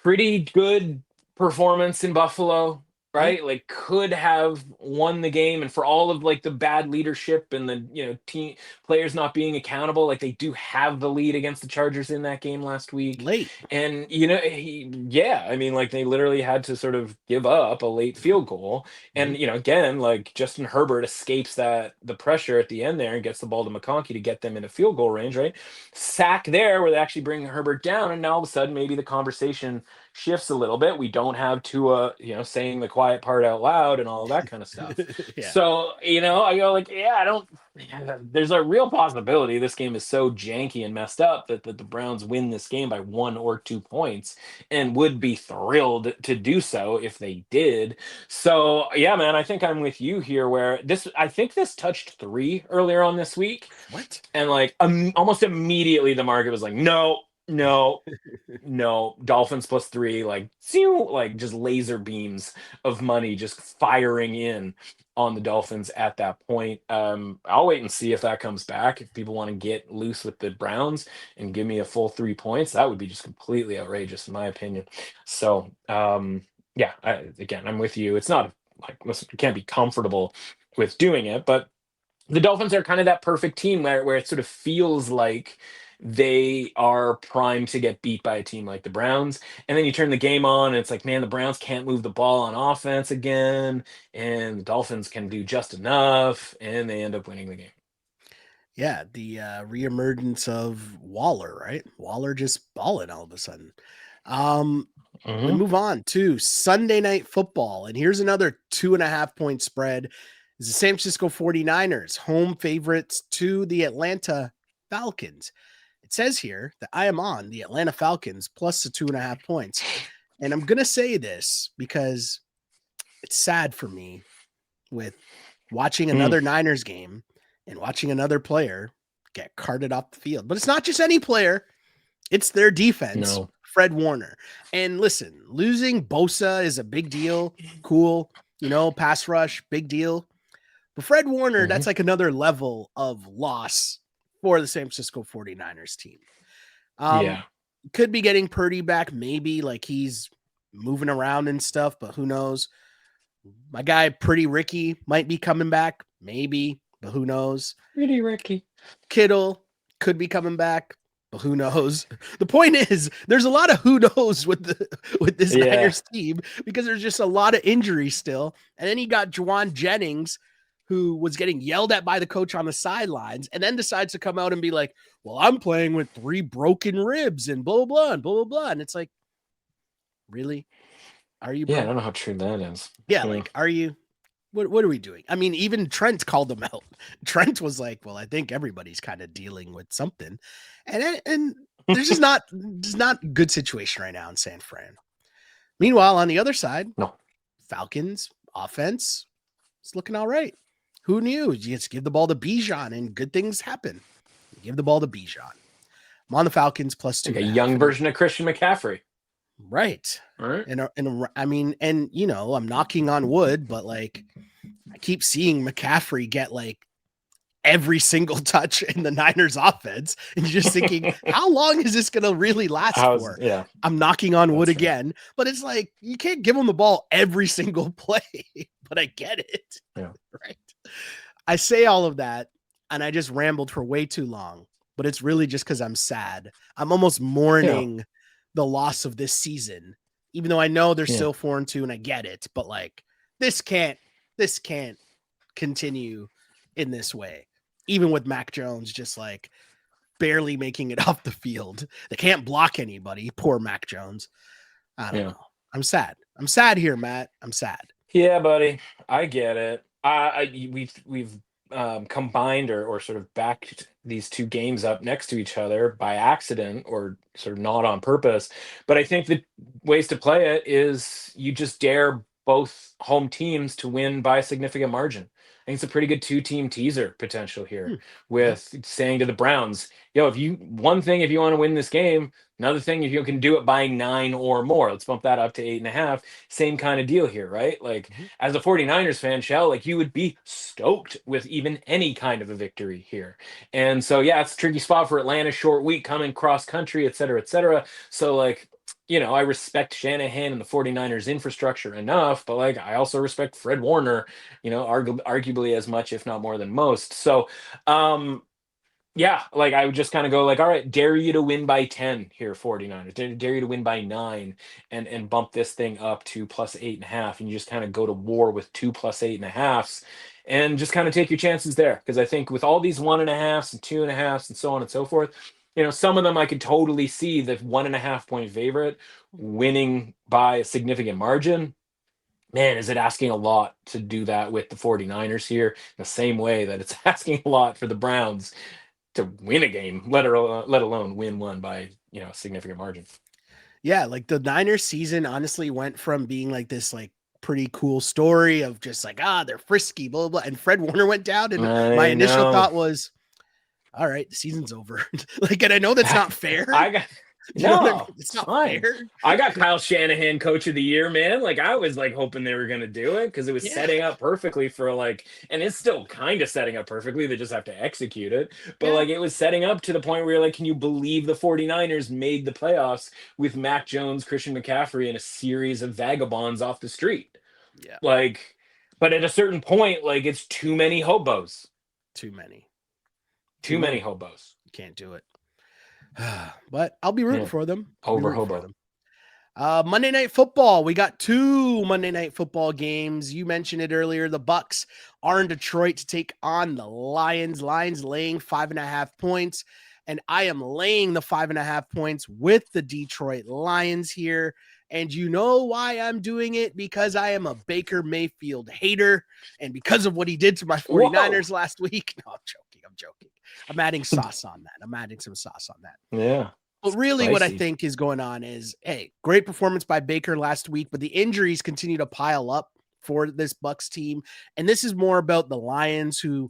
pretty good performance in Buffalo, right? Like could have won the game, and for all of like the bad leadership and the team players not being accountable, like they do have the lead against the Chargers in that game last week. Late. And like they literally had to sort of give up a late field goal. And again, like Justin Herbert escapes the pressure at the end there and gets the ball to McConkey to get them into field goal range, right? Sack there where they actually bring Herbert down, and now all of a sudden maybe the conversation shifts a little bit. We don't have Tua, saying the quiet part out loud and all of that kind of stuff. Yeah. So, I go like, there's a real possibility this game is so janky and messed up that the Browns win this game by 1 or 2 points, and would be thrilled to do so if they did. So, yeah, man, I think I'm with you here where I think this touched 3 earlier on this week. What? And like almost immediately the market was like, no, Dolphins +3, like just laser beams of money just firing in on the Dolphins at that point. I'll wait and see if that comes back. If people want to get loose with the Browns and give me a full 3 points, that would be just completely outrageous in my opinion. So I'm with you. It's not like, listen, you can't be comfortable with doing it, but the Dolphins are kind of that perfect team where it sort of feels like they are primed to get beat by a team like the Browns. And then you turn the game on and it's like, man, the Browns can't move the ball on offense again, and the Dolphins can do just enough, and they end up winning the game. Yeah, the reemergence of Waller, right? Waller just balling all of a sudden. We move on to Sunday Night Football, and here's another 2.5-point spread. It's the San Francisco 49ers, home favorites to the Atlanta Falcons. It says here that I am on the Atlanta Falcons plus the 2.5 points. And I'm going to say this because it's sad for me with watching another Niners game and watching another player get carted off the field. But it's not just any player. It's their defense, Fred Warner. And listen, losing Bosa is a big deal. Cool. Pass rush, big deal. But Fred Warner, that's like another level of loss for the San Francisco 49ers team. Could be getting Purdy back, maybe, like he's moving around and stuff, but who knows? My guy, Pretty Ricky, might be coming back, maybe, but who knows? Pretty Ricky. Kittle could be coming back. But who knows? The point is, there's a lot of who knows with this Niners team because there's just a lot of injuries still. And then you got Juwan Jennings, who was getting yelled at by the coach on the sidelines, and then decides to come out and be like, "Well, I'm playing with 3 broken ribs and blah blah blah and blah blah blah." And it's like, really? Are you? Bro? Yeah, I don't know how true that is. Yeah, like, are you? What are we doing? I mean, even Trent called him out. Trent was like, "Well, I think everybody's kind of dealing with something," and there's just not good situation right now in San Fran. Meanwhile, on the other side, Falcons offense is looking all right. Who knew? You just give the ball to Bijan and good things happen. You give the ball to Bijan. I'm on the Falcons plus 2. Like a young version of Christian McCaffrey. Right. All right. And I mean, and you know, I'm knocking on wood, but like I keep seeing McCaffrey get like every single touch in the Niners offense. And you're just thinking, how long is this going to really last for? Yeah. I'm knocking on wood again, but it's like, you can't give him the ball every single play, but I get it. Yeah. Right. I say all of that and I just rambled for way too long, but it's really just because I'm sad. I'm almost mourning the loss of this season, even though I know they're still 4-2 and I get it, but like this can't continue in this way. Even with Mac Jones just like barely making it off the field. They can't block anybody. Poor Mac Jones. I don't know. I'm sad. I'm sad here, Matt. I'm sad. Yeah, buddy. I get it. We've combined or sort of backed these two games up next to each other by accident or sort of not on purpose. But I think the ways to play it is you just dare both home teams to win by a significant margin. I think it's a pretty good 2-team teaser potential here with saying to the Browns, yo, if you want to win this game, another thing, if you can do it by 9 or more, let's bump that up to 8.5. Same kind of deal here, right? Like as a 49ers fan, Shell, like you would be stoked with even any kind of a victory here. And so, yeah, it's a tricky spot for Atlanta, short week coming cross country, et cetera, et cetera. So like, you know, I respect Shanahan and the 49ers infrastructure enough, but like I also respect Fred Warner, you know, arguably as much, if not more than most. So, yeah, like I would just kind of go like, all right, dare you to win by 10 here, 49ers. Dare you to win by 9 and bump this thing up to plus 8.5. And you just kind of go to war with 2 plus 8.5s and just kind of take your chances there. Because I think with all these 1.5s and 2.5s and so on and so forth, you know, some of them I could totally see the 1.5 point favorite winning by a significant margin. Man, is it asking a lot to do that with the 49ers here, the same way that it's asking a lot for the Browns to win a game, let alone win one by, you know, a significant margin. Yeah, like the Niners season honestly went from being like this like pretty cool story of just like, they're frisky, blah, blah, blah. And Fred Warner went down. And my initial thought was, all right, the season's over. Like, and I know that's not fair. It's not fine. Fair. I got Kyle Shanahan coach of the year, man. Like I was like hoping they were going to do it because it was setting up perfectly for like, and it's still kind of setting up perfectly. They just have to execute it. But like it was setting up to the point where you're like, can you believe the 49ers made the playoffs with Mac Jones, Christian McCaffrey, and a series of vagabonds off the street? Yeah. Like, but at a certain point, like it's too many hobos. Too many hobos. You can't do it. But I'll be rooting for them. Over hobo. Monday Night Football. We got 2 Monday Night Football games. You mentioned it earlier. The Bucs are in Detroit to take on the Lions. Lions laying 5.5 points. And I am laying the 5.5 points with the Detroit Lions here. And you know why I'm doing it? Because I am a Baker Mayfield hater. And because of what he did to my 49ers last week. No, I'm joking. I'm adding sauce on that. I'm adding some sauce on that. Yeah. But really what I think is going on is, hey, great performance by Baker last week, but the injuries continue to pile up for this Bucs team. And this is more about the Lions who,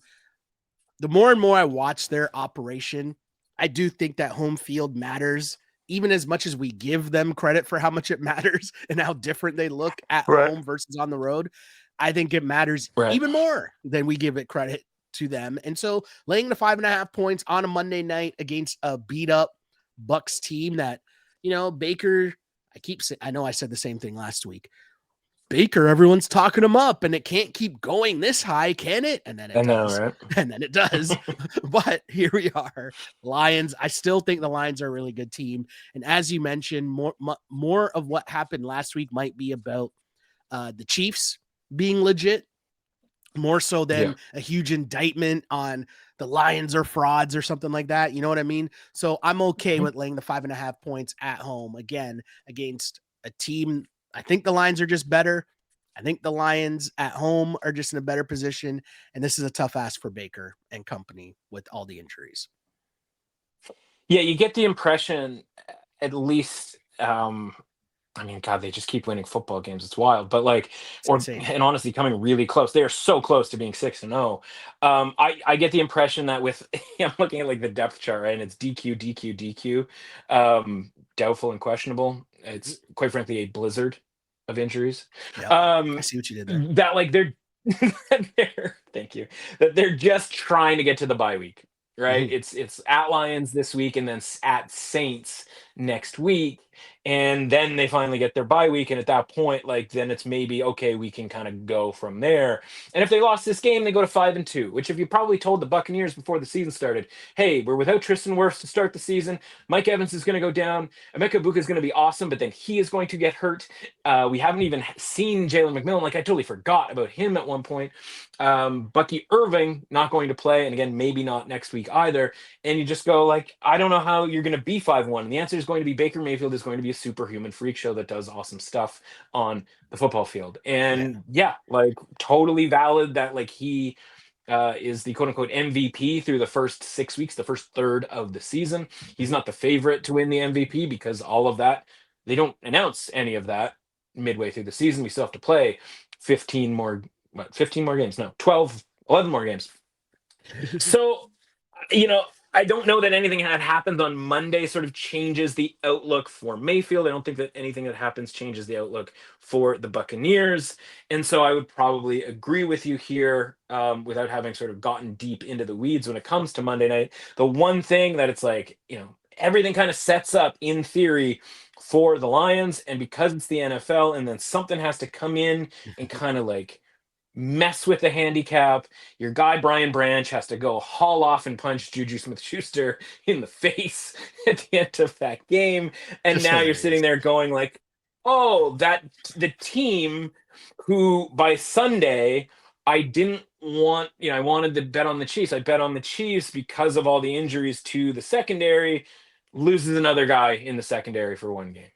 the more and more I watch their operation, I do think that home field matters, even as much as we give them credit for how much it matters and how different they look at home versus on the road. I think it matters even more than we give it credit to them. And so laying the 5.5 points on a Monday night against a beat up Bucs team that, you know, Baker, I know I said the same thing last week. Baker, everyone's talking him up, and it can't keep going this high, can it? And then it does. right? And then it does. But here we are. Lions. I still think the Lions are a really good team. And as you mentioned, more of what happened last week might be about the Chiefs being legit, more so than a huge indictment on the Lions are frauds or something like that. You know what I mean? So I'm okay with laying the 5.5 points at home again against a team. I think the Lions are just better. I think the Lions at home are just in a better position. And this is a tough ask for Baker and company with all the injuries. Yeah, you get the impression, at least, I mean, God, they just keep winning football games. It's wild, but like, and honestly, coming really close. They are so close to being 6-0. I get the impression that with, I'm looking at like the depth chart, right? And it's DQ, DQ, DQ, doubtful and questionable. It's quite frankly a blizzard of injuries. Yep. I see what you did there. That like thank you. That they're just trying to get to the bye week, right? It's at Lions this week and then at Saints next week. And then they finally get their bye week. And at that point, like, then it's maybe, okay, we can kind of go from there. And if they lost this game, they go to 5-2, which if you probably told the Buccaneers before the season started, hey, we're without Tristan Wirfs to start the season. Mike Evans is going to go down. Emeka Buka is going to be awesome, but then he is going to get hurt. We haven't even seen Jalen McMillan. Like, I totally forgot about him at one point. Bucky Irving not going to play. And again, maybe not next week either. And you just go like, I don't know how you're going to be 5-1. And the answer is going to be Baker Mayfield is going to be a superhuman freak show that does awesome stuff on the football field. And like totally valid that like he is the quote unquote MVP through the first 6 weeks, the first third of the season. He's not the favorite to win the MVP because all of that, they don't announce any of that midway through the season. We still have to play 15 more games? No, 11 more games. So, I don't know that anything that happens on Monday sort of changes the outlook for Mayfield. I don't think that anything that happens changes the outlook for the Buccaneers. And so I would probably agree with you here without having sort of gotten deep into the weeds when it comes to Monday night. The one thing that it's like, everything kind of sets up in theory for the Lions. And because it's the NFL and then something has to come in and kind of like mess with the handicap. Your guy Brian Branch has to go haul off and punch Juju Smith-Schuster in the face at the end of that game. And just now you're sitting there going like, oh, that the team who by Sunday I didn't want, I wanted to bet on the Chiefs. I bet on the Chiefs because of all the injuries to the secondary, loses another guy in the secondary for one game.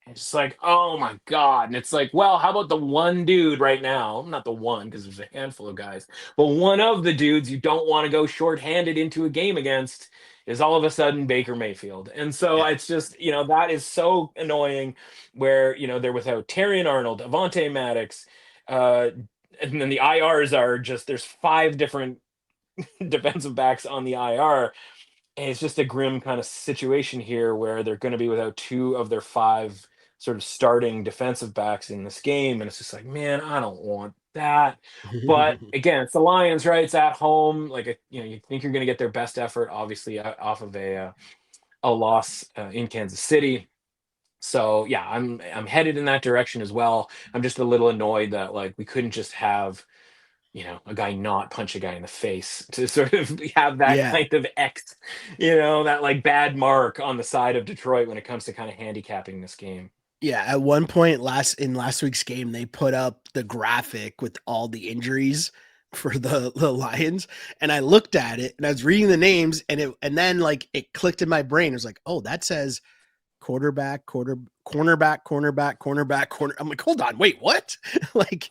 It's like, oh my God. And it's like, well, how about the one dude right now? Not the one, because there's a handful of guys, but one of the dudes you don't want to go shorthanded into a game against is all of a sudden Baker Mayfield. And so it's just, that is so annoying where, they're without Terrion Arnold, Avonte Maddox, and then the IRs are just, there's 5 different defensive backs on the IR. And it's just a grim kind of situation here where they're going to be without 2 of their 5 sort of starting defensive backs in this game. And it's just like, man, I don't want that. But again, it's the Lions, right? It's at home. Like, you think you're going to get their best effort, obviously, off of a loss in Kansas City. So, yeah, I'm headed in that direction as well. I'm just a little annoyed that, like, we couldn't just have, a guy not punch a guy in the face to sort of have that kind of X, that like bad mark on the side of Detroit when it comes to kind of handicapping this game. Yeah, at one point last week's game, they put up the graphic with all the injuries for the Lions, and I looked at it and I was reading the names, and then like it clicked in my brain. It was like, oh, that says cornerback. I'm like, hold on, wait, what? Like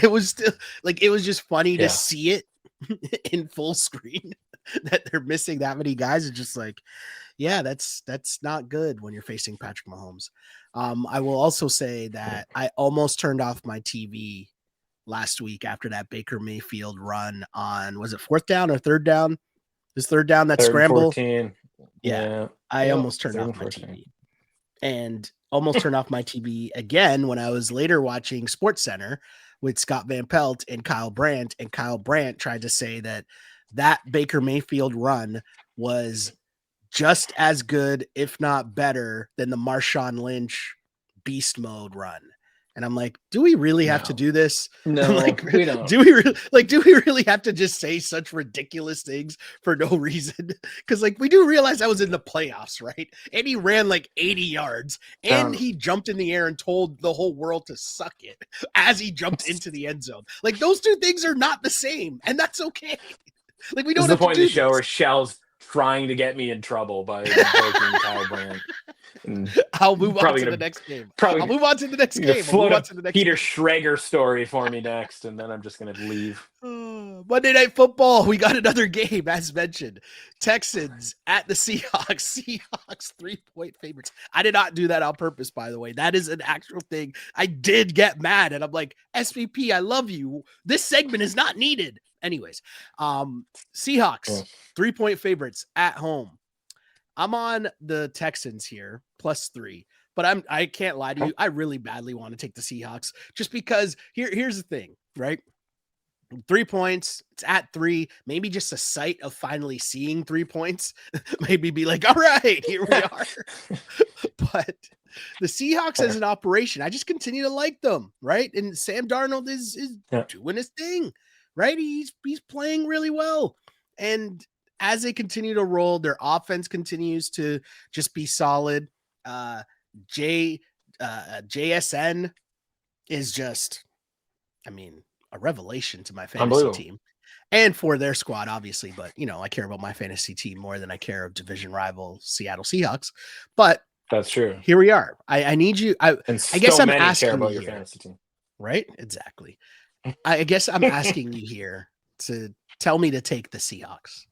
it was still like it was just funny to see it in full screen that they're missing that many guys. It's just like, yeah, that's not good when you're facing Patrick Mahomes. I will also say that I almost turned off my TV last week after that Baker Mayfield run on, was it 4th down or 3rd down? This 3rd down, that scramble. 14. Yeah. I almost turned off my TV and almost turned off my TV again when I was later watching SportsCenter with Scott Van Pelt and Kyle Brandt. And Kyle Brandt tried to say that Baker Mayfield run was just as good, if not better, than the Marshawn Lynch beast mode run. And I'm like, do we really have to do this? No, like, we don't. Do we really have to just say such ridiculous things for no reason? Because like we do realize I was in the playoffs, right? And he ran like 80 yards and he jumped in the air and told the whole world to suck it as he jumped into the end zone. Like those two things are not the same, and that's okay. Like we don't have to do this. This is the point of the show where Shell's trying to get me in trouble by breaking Kyle Brandt. I'll move on to the next game. I'll move on to the next game. Peter Schrager story for me next, and then I'm just going to leave. Monday Night Football. We got another game, as mentioned. Texans at the Seahawks. Seahawks 3-point favorites. I did not do that on purpose, by the way. That is an actual thing. I did get mad, and I'm like, SVP, I love you. This segment is not needed. Anyways, Seahawks 3-point favorites at home. I'm on the Texans here, +3, but I can't lie to you. I really badly want to take the Seahawks just because here's the thing, right? 3 points, it's at 3, maybe just a sight of finally seeing 3 points. Maybe be like, all right, here we are. But the Seahawks as an operation, I just continue to like them, right? And Sam Darnold is doing his thing, right? He's playing really well. And as they continue to roll, their offense continues to just be solid. JSN is just, I mean, a revelation to my fantasy team and for their squad, obviously. But, you know, I care about my fantasy team more than I care of division rival Seattle Seahawks. But that's true. Here we are. I need you. I guess I'm asking about you your here, fantasy team. Right? Exactly. I guess I'm asking you here to tell me to take the Seahawks.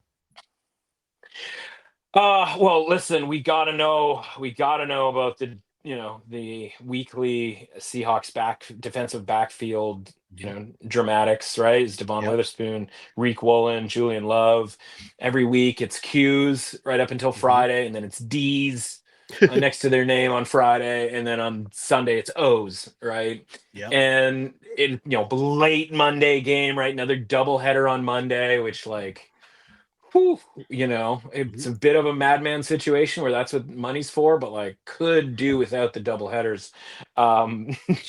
Well, listen, we gotta know about the weekly Seahawks defensive backfield, dramatics, right? It's Devon Witherspoon, Reek Woolen, Julian Love. Every week it's Q's right up until Friday, and then it's D's next to their name on Friday, and then on Sunday it's O's, right? Yeah. And late Monday game, right? Another doubleheader on Monday, which it's a bit of a madman situation where that's what money's for, but could do without the double headers,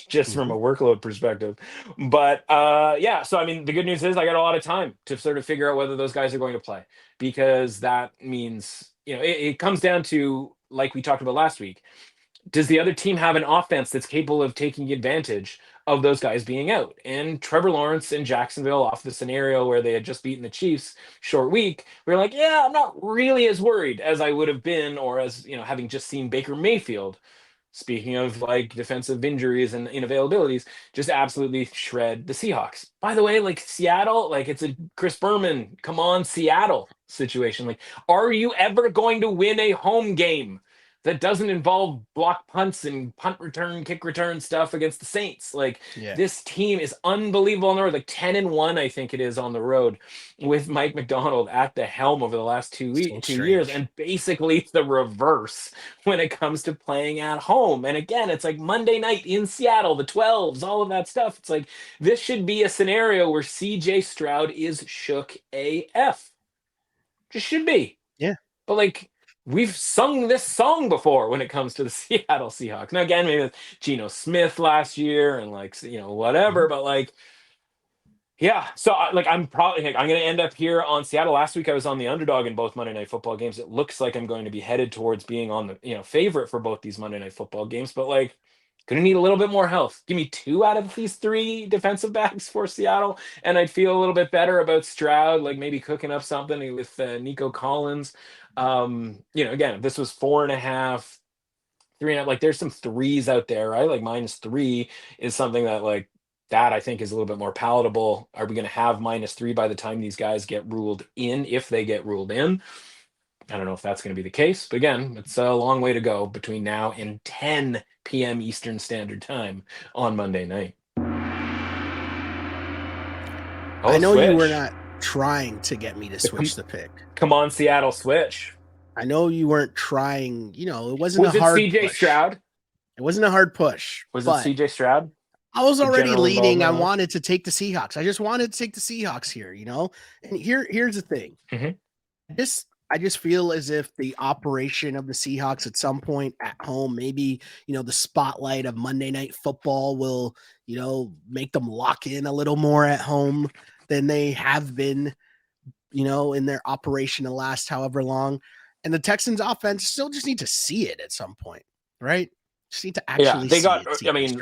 just from a workload perspective. But so I mean, the good news is I got a lot of time to sort of figure out whether those guys are going to play, because that means it comes down to, like we talked about last week, does the other team have an offense that's capable of taking advantage of those guys being out? And Trevor Lawrence in Jacksonville, off the scenario where they had just beaten the Chiefs, short week, we were like, yeah, I'm not really as worried as I would have been, or as, having just seen Baker Mayfield, speaking of defensive injuries and inavailabilities, just absolutely shred the Seahawks. By the way, Seattle, it's a Chris Berman, come on, Seattle situation. Are you ever going to win a home game that doesn't involve block punts and punt return, kick return stuff against the Saints? This team is unbelievable on the road. 10-1, I think it is, on the road, with Mike McDonald at the helm over the last 2 years. And basically it's the reverse when it comes to playing at home. And again, it's Monday night in Seattle, the 12s, all of that stuff. It's this should be a scenario where CJ Stroud is shook AF. Just should be. Yeah. But we've sung this song before when it comes to the Seattle Seahawks. Now, again, maybe with Geno Smith last year and whatever, but yeah. So I'm probably I'm going to end up here on Seattle. Last week I was on the underdog in both Monday Night Football games. It looks like I'm going to be headed towards being on the favorite for both these Monday Night Football games, but going to need a little bit more health. Give me 2 out of these 3 defensive backs for Seattle, and I'd feel a little bit better about Stroud, maybe cooking up something with Nico Collins. Again, if this was 4.5, 3.5, there's some 3s out there, right? -3 is something that that I think is a little bit more palatable. Are we going to have -3 by the time these guys get ruled in, if they get ruled in? I don't know if that's going to be the case, but again, it's a long way to go between now and 10 p.m. Eastern Standard Time on Monday night. I know you were not trying to get me to switch the pick. Come on, Seattle, switch. I know you weren't trying. It wasn't a hard push. Was it CJ Stroud? It wasn't a hard push. Was it CJ Stroud? I was already leading. I wanted to take the Seahawks. I just wanted to take the Seahawks here, And here's the thing. I just feel as if the operation of the Seahawks at some point at home, maybe, the spotlight of Monday Night Football will, make them lock in a little more at home than they have been, in their operation the last however long. And the Texans offense still just need to see it at some point, right? Just need to actually they see got, it. I mean,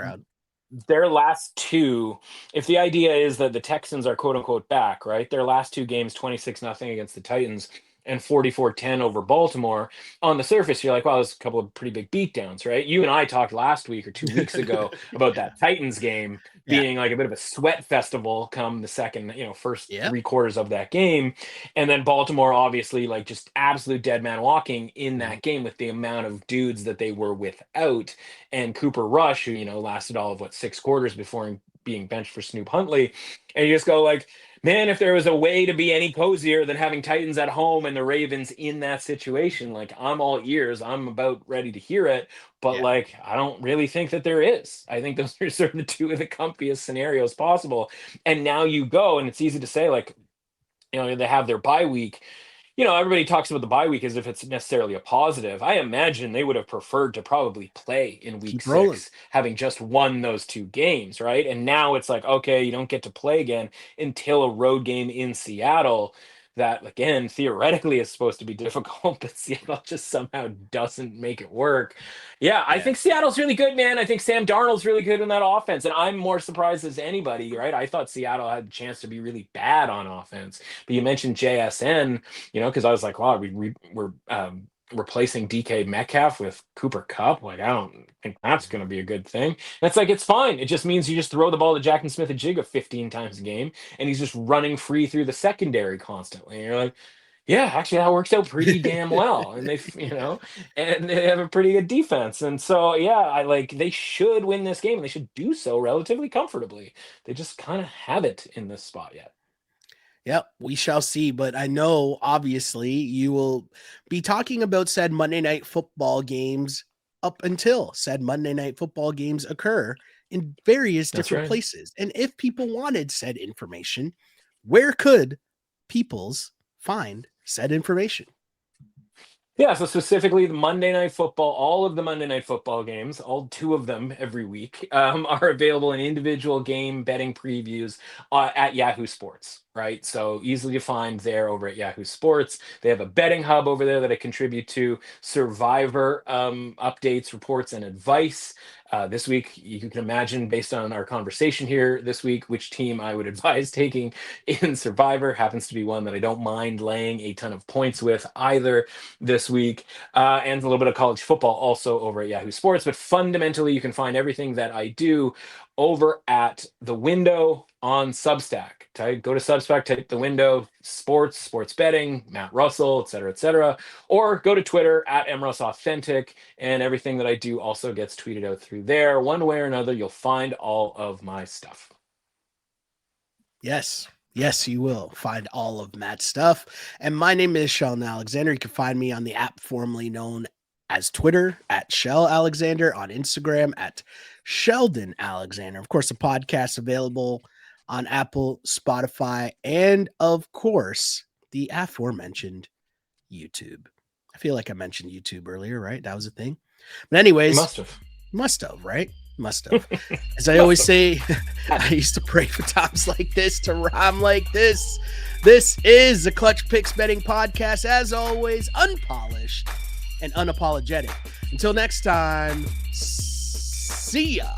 their last two, if the idea is that the Texans are quote unquote back, right? Their last two games, 26-0 against the Titans and 44-10 over Baltimore. On the surface, you're like, wow, there's a couple of pretty big beatdowns, right? You and I talked last week or 2 weeks ago about that Titans game being like a bit of a sweat festival come the second, first 3 quarters of that game. And then Baltimore, obviously, like just absolute dead man walking in that game with the amount of dudes that they were without. And Cooper Rush, who, lasted all of 6 quarters before being benched for Snoop Huntley. And you just go like, man, if there was a way to be any cozier than having Titans at home and the Ravens in that situation, like I'm all ears. I'm about ready to hear it. But like, I don't really think that there is. I think those are sort of the two of the comfiest scenarios possible. And now you go, and it's easy to say, like, they have their bye week. Everybody talks about the bye week as if it's necessarily a positive. I imagine they would have preferred to probably play in week 6, having just won those 2 games, right? And now it's like, okay, you don't get to play again until a road game in Seattle that, again, theoretically is supposed to be difficult, but Seattle just somehow doesn't make it work. I think Seattle's really good, man. I think Sam Darnold's really good in that offense, and I'm more surprised as anybody, right? I thought Seattle had a chance to be really bad on offense, but you mentioned JSN, because I was like, wow, we're replacing DK Metcalf with Cooper Kupp. Like, I don't think that's going to be a good thing. And it's like, it's fine. It just means you just throw the ball to Jackson Smith-Njigba 15 times a game, and he's just running free through the secondary constantly. And you're like, yeah, actually, that works out pretty damn well. And and they have a pretty good defense. And so, they should win this game, and they should do so relatively comfortably. They just kind of haven't in this spot yet. Yep, we shall see. But I know, obviously, you will be talking about said Monday Night Football games up until said Monday Night Football games occur in various different places. And if people wanted said information, where could peoples find said information? Yeah, so specifically the Monday Night Football, all of the Monday Night Football games, all 2 of them every week, are available in individual game betting previews at Yahoo Sports, right? So easily to find there over at Yahoo Sports. They have a betting hub over there that I contribute to, Survivor updates, reports, and advice. This week, you can imagine, based on our conversation here this week, which team I would advise taking in Survivor. Happens to be one that I don't mind laying a ton of points with either this week. And a little bit of college football also over at Yahoo Sports. But fundamentally, you can find everything that I do over at The Window on Substack. Go to Substack, type The Window, sports betting, Matt Russell, et cetera, or go to Twitter at MRussAuthentic, and everything that I do also gets tweeted out through there. One way or another, you'll find all of my stuff. Yes, you will find all of Matt's stuff. And my name is Sheldon Alexander. You can find me on the app formerly known as Twitter at Shell Alexander, on Instagram at Sheldon Alexander. Of course, the podcast available on Apple, Spotify, and of course, the aforementioned YouTube. I feel like I mentioned YouTube earlier, right? That was a thing. But anyways, must have, right? Must have. As I always say, I used to pray for times like this to rhyme like this. This is the Clutch Picks Betting Podcast, as always, unpolished and unapologetic. Until next time, see ya.